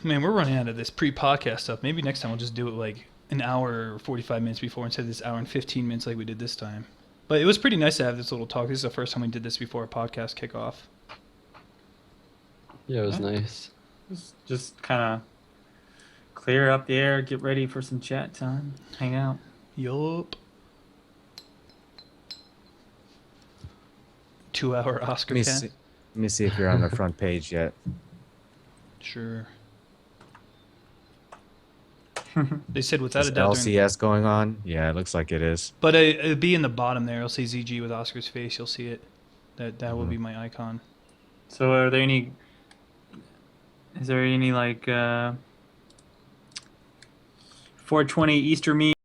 Man, we're running out of this pre-podcast stuff. Maybe next time we'll just do it like an hour or 45 minutes before instead of this hour and 15 minutes like we did this time. But it was pretty nice to have this little talk. This is the first time we did this before a podcast kickoff. Yeah, it was Yeah. nice. Just kind of clear up the air, get ready for some chat time, hang out. Yup. 2-hour Oscar Let me cat. see. Let me see if you're on the front page yet. Sure. They said without Is a doubt. they're in- LCS going on? Yeah, it looks like it is. But it'll be in the bottom there. It'll say ZG with Oscar's face. You'll see it. That will be my icon. So are there any? Is there any like 420 Easter meal?